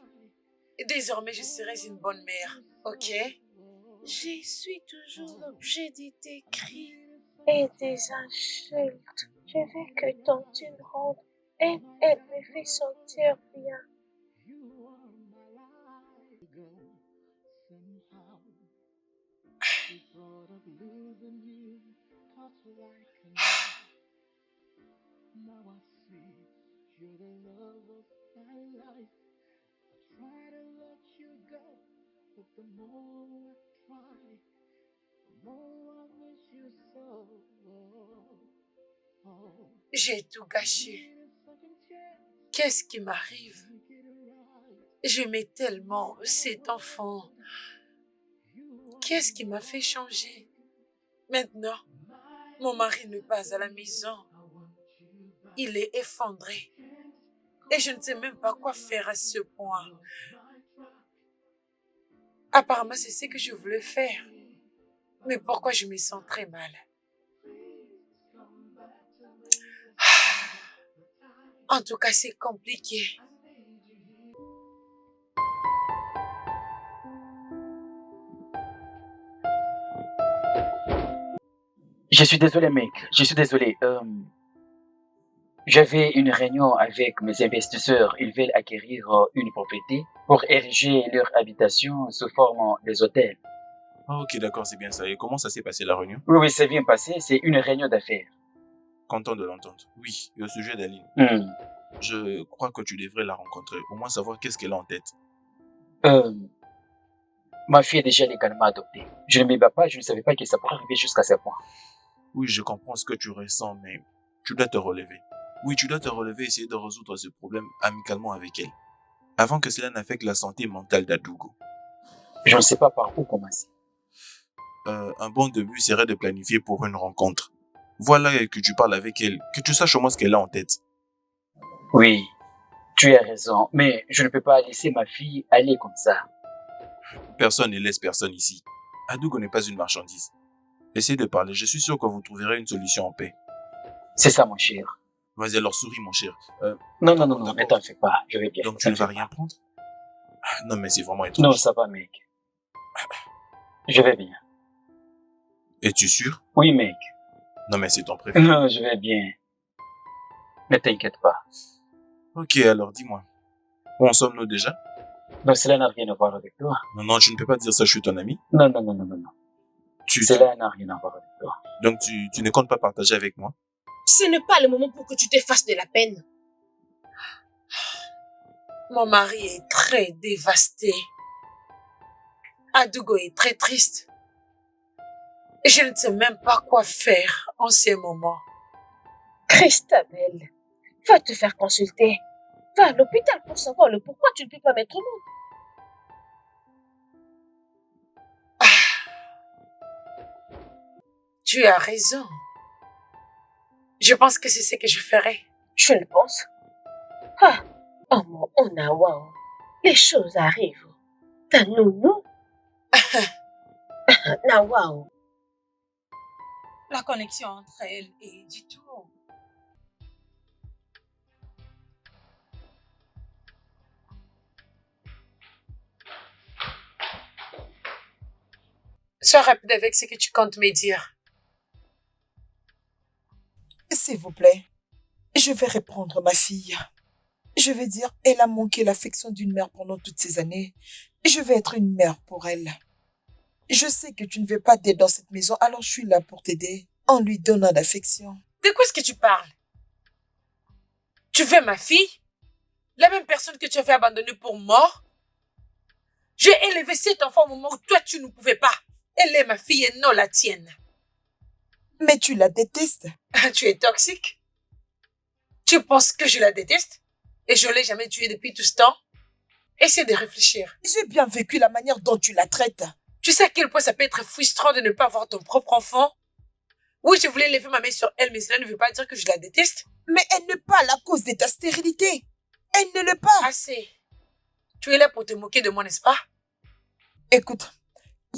Désormais, je serai une bonne mère, ok? Je suis toujours l'objet de tes cris et des insultes. Je veux que tantine rentre et elle me fait sentir bien. Now I see you're the love of my life. I try to let you go, but the more I try, the more I miss you so. Oh, J'ai tout gâché. Qu'est-ce qui m'arrive? J'aimais tellement cet enfant. Qu'est-ce qui m'a fait changer? Maintenant, mon mari n'est pas à la maison. Il est effondré. Et je ne sais même pas quoi faire à ce point. Apparemment, c'est ce que je voulais faire. Mais pourquoi je me sens très mal? En tout cas, c'est compliqué. Je suis désolé, mec. Je suis désolé. J'avais une réunion avec mes investisseurs. Ils veulent acquérir une propriété pour ériger leur habitation sous forme des hôtels. Ah, ok, d'accord, c'est bien ça. Et comment ça s'est passé la réunion? Oui, oui, c'est bien passé. C'est une réunion d'affaires. Content de l'entendre. Oui, et au sujet d'Aline, je crois que tu devrais la rencontrer, au moins savoir qu'est-ce qu'elle a en tête. Ma fille est déjà légalement adoptée. Je ne m'y bats pas, je ne savais pas que ça pourrait arriver jusqu'à ce point. Oui, je comprends ce que tu ressens, mais tu dois te relever. Oui, tu dois te relever et essayer de résoudre ce problème amicalement avec elle, avant que cela n'affecte la santé mentale d'Adougo. Je ne sais pas par où commencer. Un bon début serait de planifier pour une rencontre. Voilà que tu parles avec elle, que tu saches au moins ce qu'elle a en tête. Oui, tu as raison, mais je ne peux pas laisser ma fille aller comme ça. Personne ne laisse personne ici. Adougo n'est pas une marchandise. Essayez de parler, je suis sûr que vous trouverez une solution en paix. C'est ça, mon cher. Vas-y, alors souris, mon cher. Non, ne t'en fais pas, je vais bien. Donc tu ne vas rien prendre? Non, mais c'est vraiment étrange. Non, ça va, mec. Je vais bien. Es-tu sûr? Oui, mec. Non, mais c'est ton préféré. Non, je vais bien. Ne t'inquiète pas. Ok, alors dis-moi. Où en sommes-nous déjà? Non, cela n'a rien à voir avec toi. Non, tu ne peux pas dire ça, je suis ton ami. Non. Cela n'a rien à voir avec toi. Donc tu ne comptes pas partager avec moi? Ce n'est pas le moment pour que tu te fasses de la peine. Mon mari est très dévasté. Adougo est très triste. Et je ne sais même pas quoi faire en ces moments. Christabel, va te faire consulter. Va à l'hôpital pour savoir le pourquoi tu ne peux pas mettre au monde. Tu as raison. Je pense que c'est ce que je ferai. Je le pense. Ah, oh mon Onawao, les choses arrivent. Ta nounou. Nawao. La connexion entre elle et Dito. Sois rapide avec ce que tu comptes me dire. S'il vous plaît, je vais reprendre ma fille. Je vais dire, elle a manqué l'affection d'une mère pendant toutes ces années. Je vais être une mère pour elle. Je sais que tu ne veux pas d'être dans cette maison, alors je suis là pour t'aider, en lui donnant l'affection. De quoi est-ce que tu parles? Tu veux ma fille? La même personne que tu avais abandonnée pour mort? J'ai élevé cet enfant au moment où toi tu ne pouvais pas. Elle est ma fille et non la tienne. Mais tu la détestes. Tu es toxique? Tu penses que je la déteste? Et je ne l'ai jamais tuée depuis tout ce temps? Essaie de réfléchir. J'ai bien vécu la manière dont tu la traites. Tu sais à quel point ça peut être frustrant de ne pas voir ton propre enfant? Oui, je voulais lever ma main sur elle, mais cela ne veut pas dire que je la déteste. Mais elle ne parle à cause de ta stérilité. Elle ne le pas. Assez. Tu es là pour te moquer de moi, n'est-ce pas? Écoute,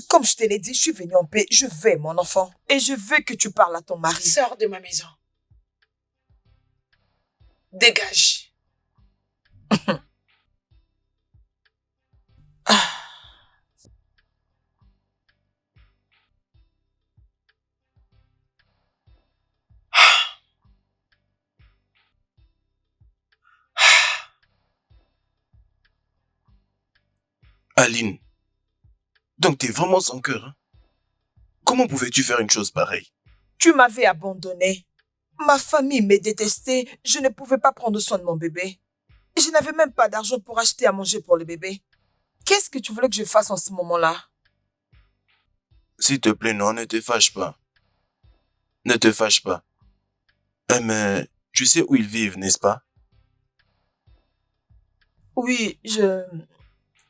comme je te l'ai dit, je suis venue en paix. Je veux mon enfant. Et je veux que tu parles à ton mari. Sors de ma maison. Dégage. Aline, donc t'es vraiment sans cœur, hein? Comment pouvais-tu faire une chose pareille? Tu m'avais abandonné. Ma famille me détestait. Je ne pouvais pas prendre soin de mon bébé. Je n'avais même pas d'argent pour acheter à manger pour le bébé. Qu'est-ce que tu voulais que je fasse en ce moment-là? S'il te plaît, non, ne te fâche pas. Ne te fâche pas. Mais tu sais où ils vivent, n'est-ce pas? Oui, je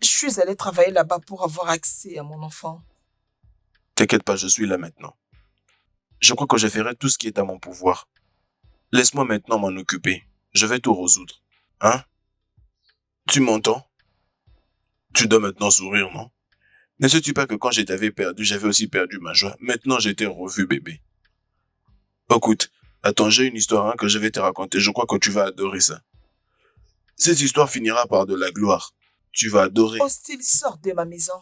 suis allée travailler là-bas pour avoir accès à mon enfant. T'inquiète pas, je suis là maintenant. Je crois que je ferai tout ce qui est à mon pouvoir. Laisse-moi maintenant m'en occuper. Je vais tout résoudre. Hein? Tu m'entends? Tu dois maintenant sourire, non? Ne sais-tu pas que quand je t'avais perdu, j'avais aussi perdu ma joie. Maintenant, j'ai été revu, bébé. Écoute, attends, j'ai une histoire que je vais te raconter. Je crois que tu vas adorer ça. Cette histoire finira par de la gloire. Tu vas adorer. Hostile, sors de ma maison.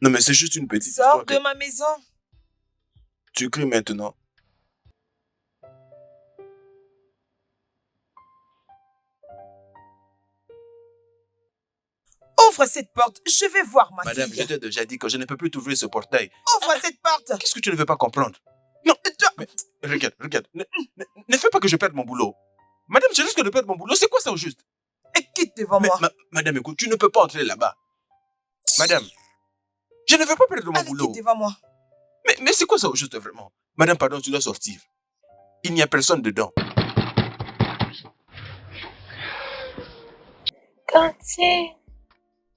Non, mais c'est juste une petite histoire. Sors de ma maison. Tu cries maintenant. Ouvre cette porte, je vais voir ma Madame, je fille. t'ai déjà dit que je ne peux plus t'ouvrir ce portail. Ouvre cette porte. Qu'est-ce que tu ne veux pas comprendre? Non, Toi, mais regarde. Ne fais pas que je perde mon boulot. Madame, je risque de perdre mon boulot. C'est quoi ça au juste? quitte devant Mais, moi. madame, écoute, tu ne peux pas entrer là-bas. Madame, je ne veux pas perdre mon Allez, boulot. quitte devant moi. Mais c'est quoi ça au juste vraiment? Madame, pardon, tu dois sortir. Il n'y a personne dedans. Cantine,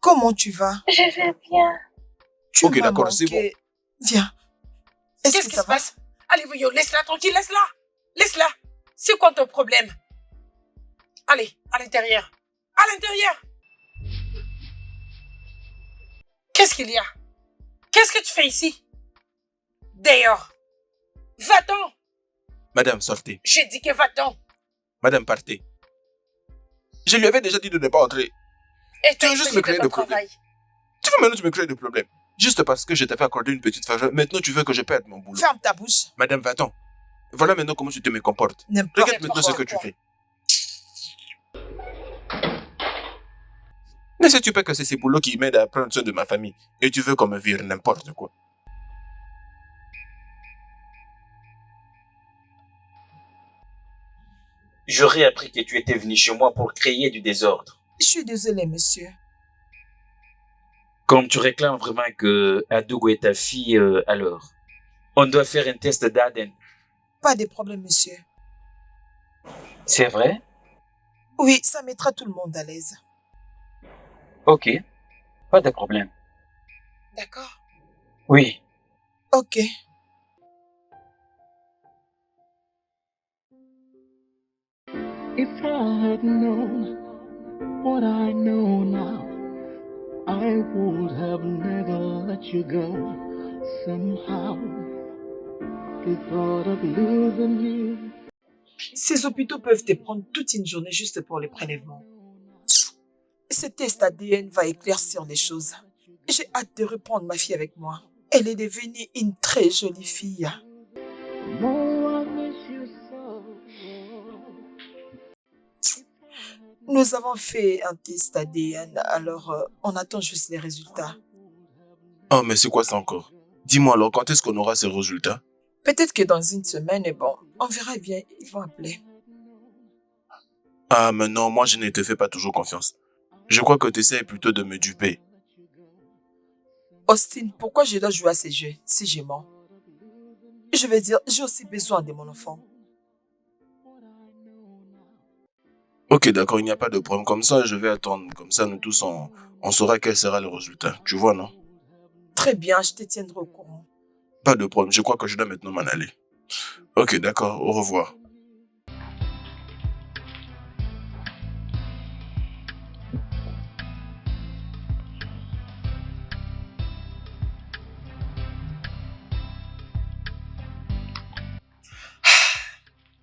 Comment tu vas? je vais bien. Tu Ok, m'as d'accord, c'est manqué. Viens. Est-ce Qu'est-ce que qui ça se va? passe? Allez, voyons, laisse-la tranquille, laisse-la. Laisse-la. C'est quoi ton problème? Allez, à l'intérieur. À l'intérieur. Qu'est-ce qu'il y a? Qu'est-ce que tu fais ici? Dehors. Va-t'en. Madame, sortez. J'ai dit que va-t'en. Madame, partez. Je lui avais déjà dit de ne pas entrer. Et Tu toi, veux il juste s'agit me de créer ton des problèmes. travail. Tu veux maintenant tu me crées des problèmes. Juste parce que je t'ai fait accorder une petite faveur, maintenant tu veux que je perde mon boulot. Ferme ta bouche. Madame, va-t'en. Voilà maintenant comment tu te me comportes. N'importe Regarde maintenant ce quoi. que tu fais. Ne sais-tu pas que c'est ces boulots qui m'aident à prendre soin de ma famille et tu veux qu'on me vire n'importe quoi. J'aurais appris que tu étais venu chez moi pour créer du désordre. Je suis désolée, monsieur. Comme tu réclames vraiment que Adougo est ta fille, alors, on doit faire un test d'ADN. Pas de problème, monsieur. C'est vrai? Oui, ça mettra tout le monde à l'aise. Ok, pas de problème. D'accord. Oui, Ok. If I had known what I know now, I would have never let you go. Somehow, the thought of losing you. Ces hôpitaux peuvent te prendre toute une journée juste pour les prélèvements. Ce test ADN va éclaircir les choses. J'ai hâte de reprendre ma fille avec moi. Elle est devenue une très jolie fille. No, I miss you so. Nous avons fait un test ADN, alors on attend juste les résultats. Oh, mais c'est quoi ça encore? Dis-moi alors, quand est-ce qu'on aura ces résultats? Peut-être que dans une semaine, et bon, on verra bien, ils vont appeler. Ah, mais non, moi je ne te fais pas toujours confiance. Je crois que tu essaies plutôt de me duper. Austin, pourquoi je dois jouer à ces jeux si je mens? Je veux dire, j'ai aussi besoin de mon enfant. Ok, d'accord, il n'y a pas de problème. Comme ça, je vais attendre. Comme ça, nous tous, on saura quel sera le résultat. Tu vois, non? Très bien, je te tiendrai au courant. Pas de problème, je crois que je dois maintenant m'en aller. Ok, d'accord, au revoir.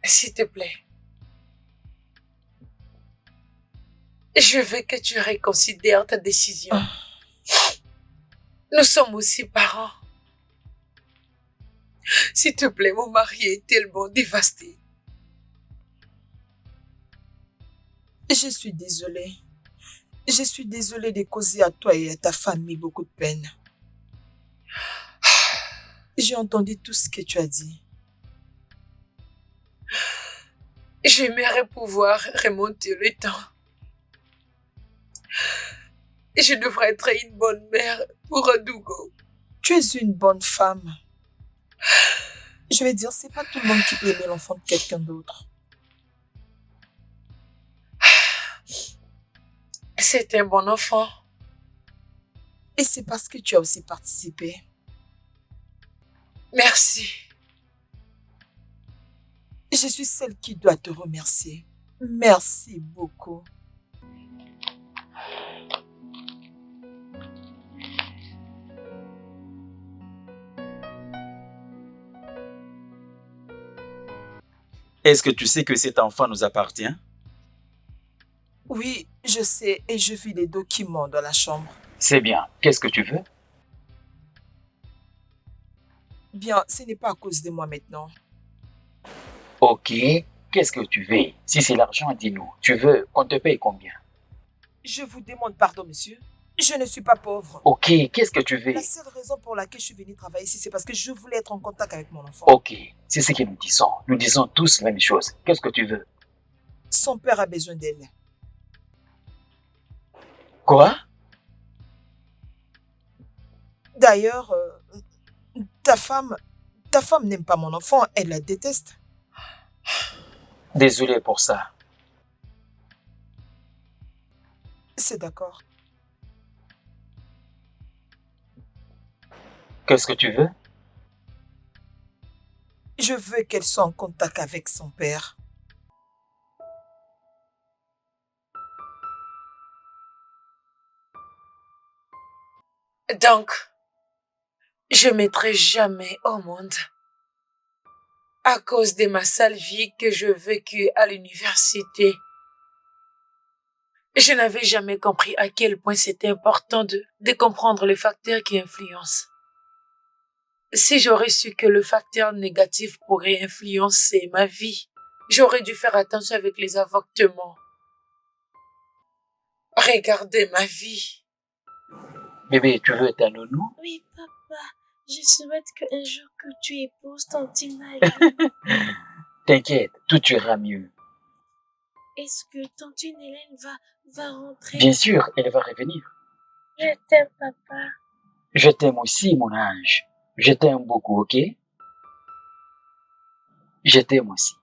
S'il te plaît. Je veux que tu reconsidères ta décision. Nous sommes aussi parents. S'il te plaît, mon mari est tellement dévasté. Je suis désolée. Je suis désolée de causer à toi et à ta famille beaucoup de peine. J'ai entendu tout ce que tu as dit. J'aimerais pouvoir remonter le temps. Je devrais être une bonne mère pour Adougo. Tu es une bonne femme. Je vais dire, c'est pas tout le monde qui peut aimer l'enfant de quelqu'un d'autre. C'est un bon enfant. Et c'est parce que tu as aussi participé. Merci. Je suis celle qui doit te remercier. Merci beaucoup. Est-ce que tu sais que cet enfant nous appartient? Oui, je sais et je vis les documents dans la chambre. c'est bien. Qu'est-ce que tu veux? Bien, ce n'est pas à cause de moi maintenant. Ok, qu'est-ce que tu veux? Si c'est l'argent, dis-nous. Tu veux qu'on te paye combien? Je vous demande pardon, monsieur. Je ne suis pas pauvre. Ok, qu'est-ce que tu veux? La seule raison pour laquelle je suis venue travailler ici, c'est parce que je voulais être en contact avec mon enfant. Ok, c'est ce que nous disons. Nous disons tous la même chose. Qu'est-ce que tu veux? Son père a besoin d'elle. Quoi? D'ailleurs, ta femme n'aime pas mon enfant, elle la déteste. Désolé pour ça. C'est d'accord. Qu'est-ce que tu veux? Je veux qu'elle soit en contact avec son père. Donc, je mettrai jamais au monde, à cause de ma sale vie que je vécue à l'université. Je n'avais jamais compris à quel point c'était important de comprendre les facteurs qui influencent. Si j'aurais su que le facteur négatif pourrait influencer ma vie, j'aurais dû faire attention avec les avortements. Regardez ma vie. Bébé, tu veux ta nounou? Oui, papa. Je souhaite qu'un jour que tu épouses tantine Marie. T'inquiète, tout ira mieux. Est-ce que tantine Hélène va rentrer? Bien sûr, elle va revenir. Je t'aime, papa. Je t'aime aussi, mon ange. Je t'aime beaucoup, ok? Je t'aime aussi.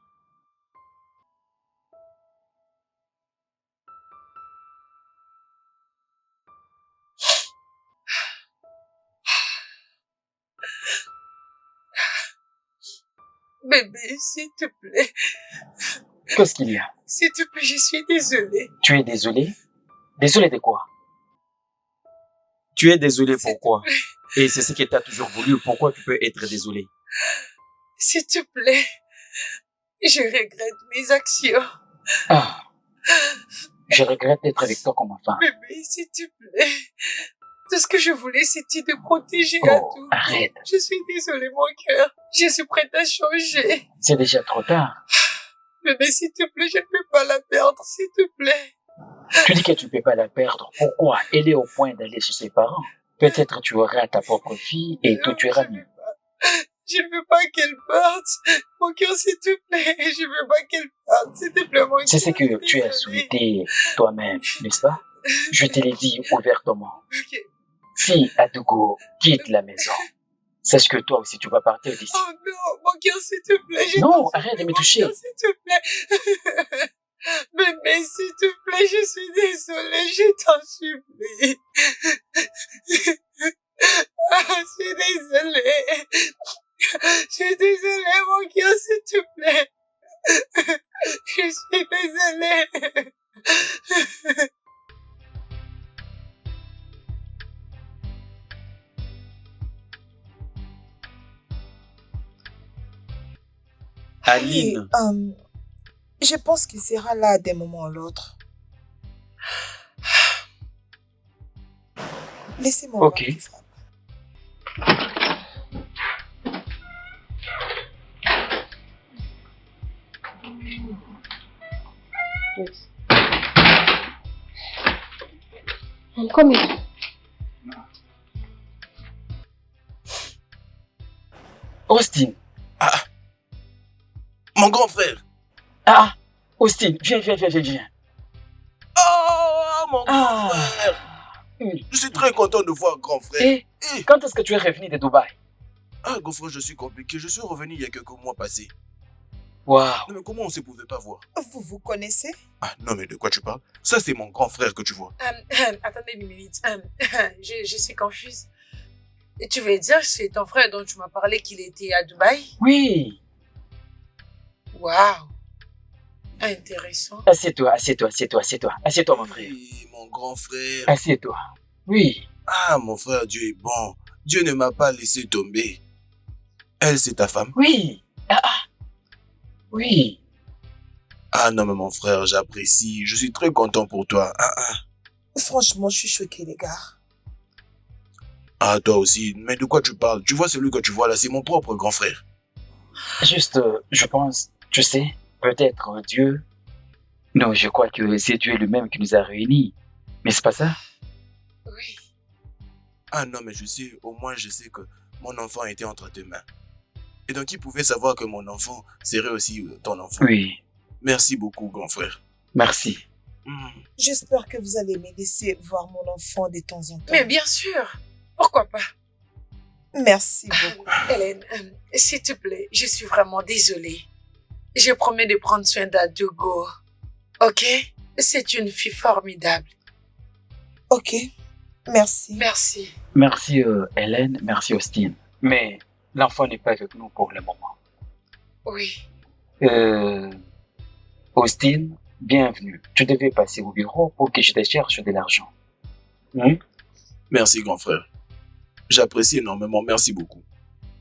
Bébé, s'il te plaît. Qu'est-ce qu'il y a? S'il te plaît, je suis désolée. Tu es désolé? Désolé de quoi? Tu es désolé S'il te pourquoi? plaît. Et c'est ce que tu as toujours voulu. Pourquoi tu peux être désolé? S'il te plaît. Je regrette mes actions. Ah, je regrette d'être avec toi comme enfant. Bébé, s'il te plaît. Tout ce que je voulais, c'était de protéger à Oh, tout. arrête. Je suis désolée, mon cœur. Je suis prête à changer. C'est déjà trop tard. Bébé, s'il te plaît, je ne peux pas la perdre, s'il te plaît. Tu dis que tu ne peux pas la perdre. Pourquoi? Elle est au point d'aller chez ses parents. Peut-être tu auras ta propre fille et tout ira mieux. Je ne veux pas qu'elle parte. Mon cœur, s'il te plaît. Je ne veux pas qu'elle parte. S'il te plaît, mon cœur. C'est ce que tu as Désolée. souhaité toi-même, n'est-ce pas? Je te l'ai dit ouvertement. Ok. Si Adougou quitte la maison, sache que toi aussi tu vas partir d'ici. Oh non, mon cœur, s'il te plaît. je Non, t'en arrête de me supplie, toucher. Mon cœur, s'il te plaît. Bébé, s'il te plaît, je suis désolée. Je t'en supplie. Ah, je suis désolée. Je suis désolée, mon cœur, s'il te plaît. Je suis désolée. Aline, Oui, je pense qu'il sera là d'un moment à l'autre. Laissez-moi Ok. voir qui frappe. I'm coming. Austin. Mon grand frère. Ah, Austin, viens. Oh, mon grand Ah. frère. Oui. Je suis très content de voir grand frère. Et Eh, quand est-ce que tu es revenu de Dubaï? Ah, grand frère, je suis compliqué. Je suis revenu il y a quelques mois passés. Waouh. Non, mais comment on ne se pouvait pas voir? Vous vous connaissez? Ah, non, mais de quoi tu parles? Ça, c'est mon grand frère que tu vois. Attendez une minute. Je suis confuse. Et tu veux dire que c'est ton frère dont tu m'as parlé qu'il était à Dubaï? Oui. Waouh. Intéressant. Assieds-toi, mon frère. Oui, mon grand frère. Assieds-toi. Oui. Ah, mon frère, Dieu est bon. Dieu ne m'a pas laissé tomber. Elle, c'est ta femme? Oui. Oui. Ah non, mais mon frère, j'apprécie. Je suis très content pour toi. Franchement, je suis choquée, les gars. Ah, toi aussi, mais de quoi tu parles? Tu vois celui que tu vois là, c'est mon propre grand frère. Juste, je pense, tu sais, peut-être Dieu. Non, je crois que c'est Dieu lui-même qui nous a réunis. Mais c'est pas ça? Oui. Ah non, mais je sais, au moins je sais que mon enfant était entre tes mains. Et donc, qui pouvait savoir que mon enfant serait aussi ton enfant? Oui, Merci beaucoup, grand frère. merci. Hmm. J'espère que vous allez me laisser voir mon enfant de temps en temps. Mais bien sûr. Pourquoi pas? Merci beaucoup. Hélène, s'il te plaît, je suis vraiment désolée. Je promets de prendre soin d'Adogo. Ok? C'est une fille formidable. Ok, merci. Merci. Merci Hélène, merci Austin. Mais l'enfant n'est pas avec nous pour le moment. Oui. Austin, bienvenue. Tu devais passer au bureau pour que je te cherche de l'argent. Hmm? Merci, grand frère. J'apprécie énormément, merci beaucoup.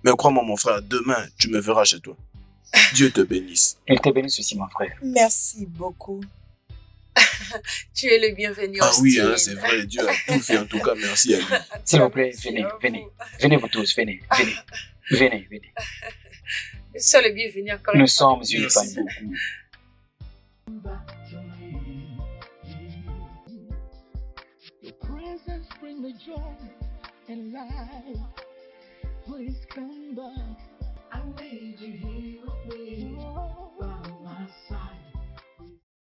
Mais crois-moi, mon frère, demain, tu me verras chez toi. Dieu te bénisse. Il te bénisse aussi, mon frère. Merci beaucoup. Tu es le bienvenu, Ah oui, Austin. hein, c'est vrai, Dieu a tout fait, en tout cas, merci à lui. S'il vous plaît, Merci venez, à vous. venez. Venez vous tous, venez, venez. Venez, venez. Sois le bienvenu encore Nous une fois. sommes une Merci. famille. Back to me. Your presence bring me joy and life. Please come back. I need you here with me.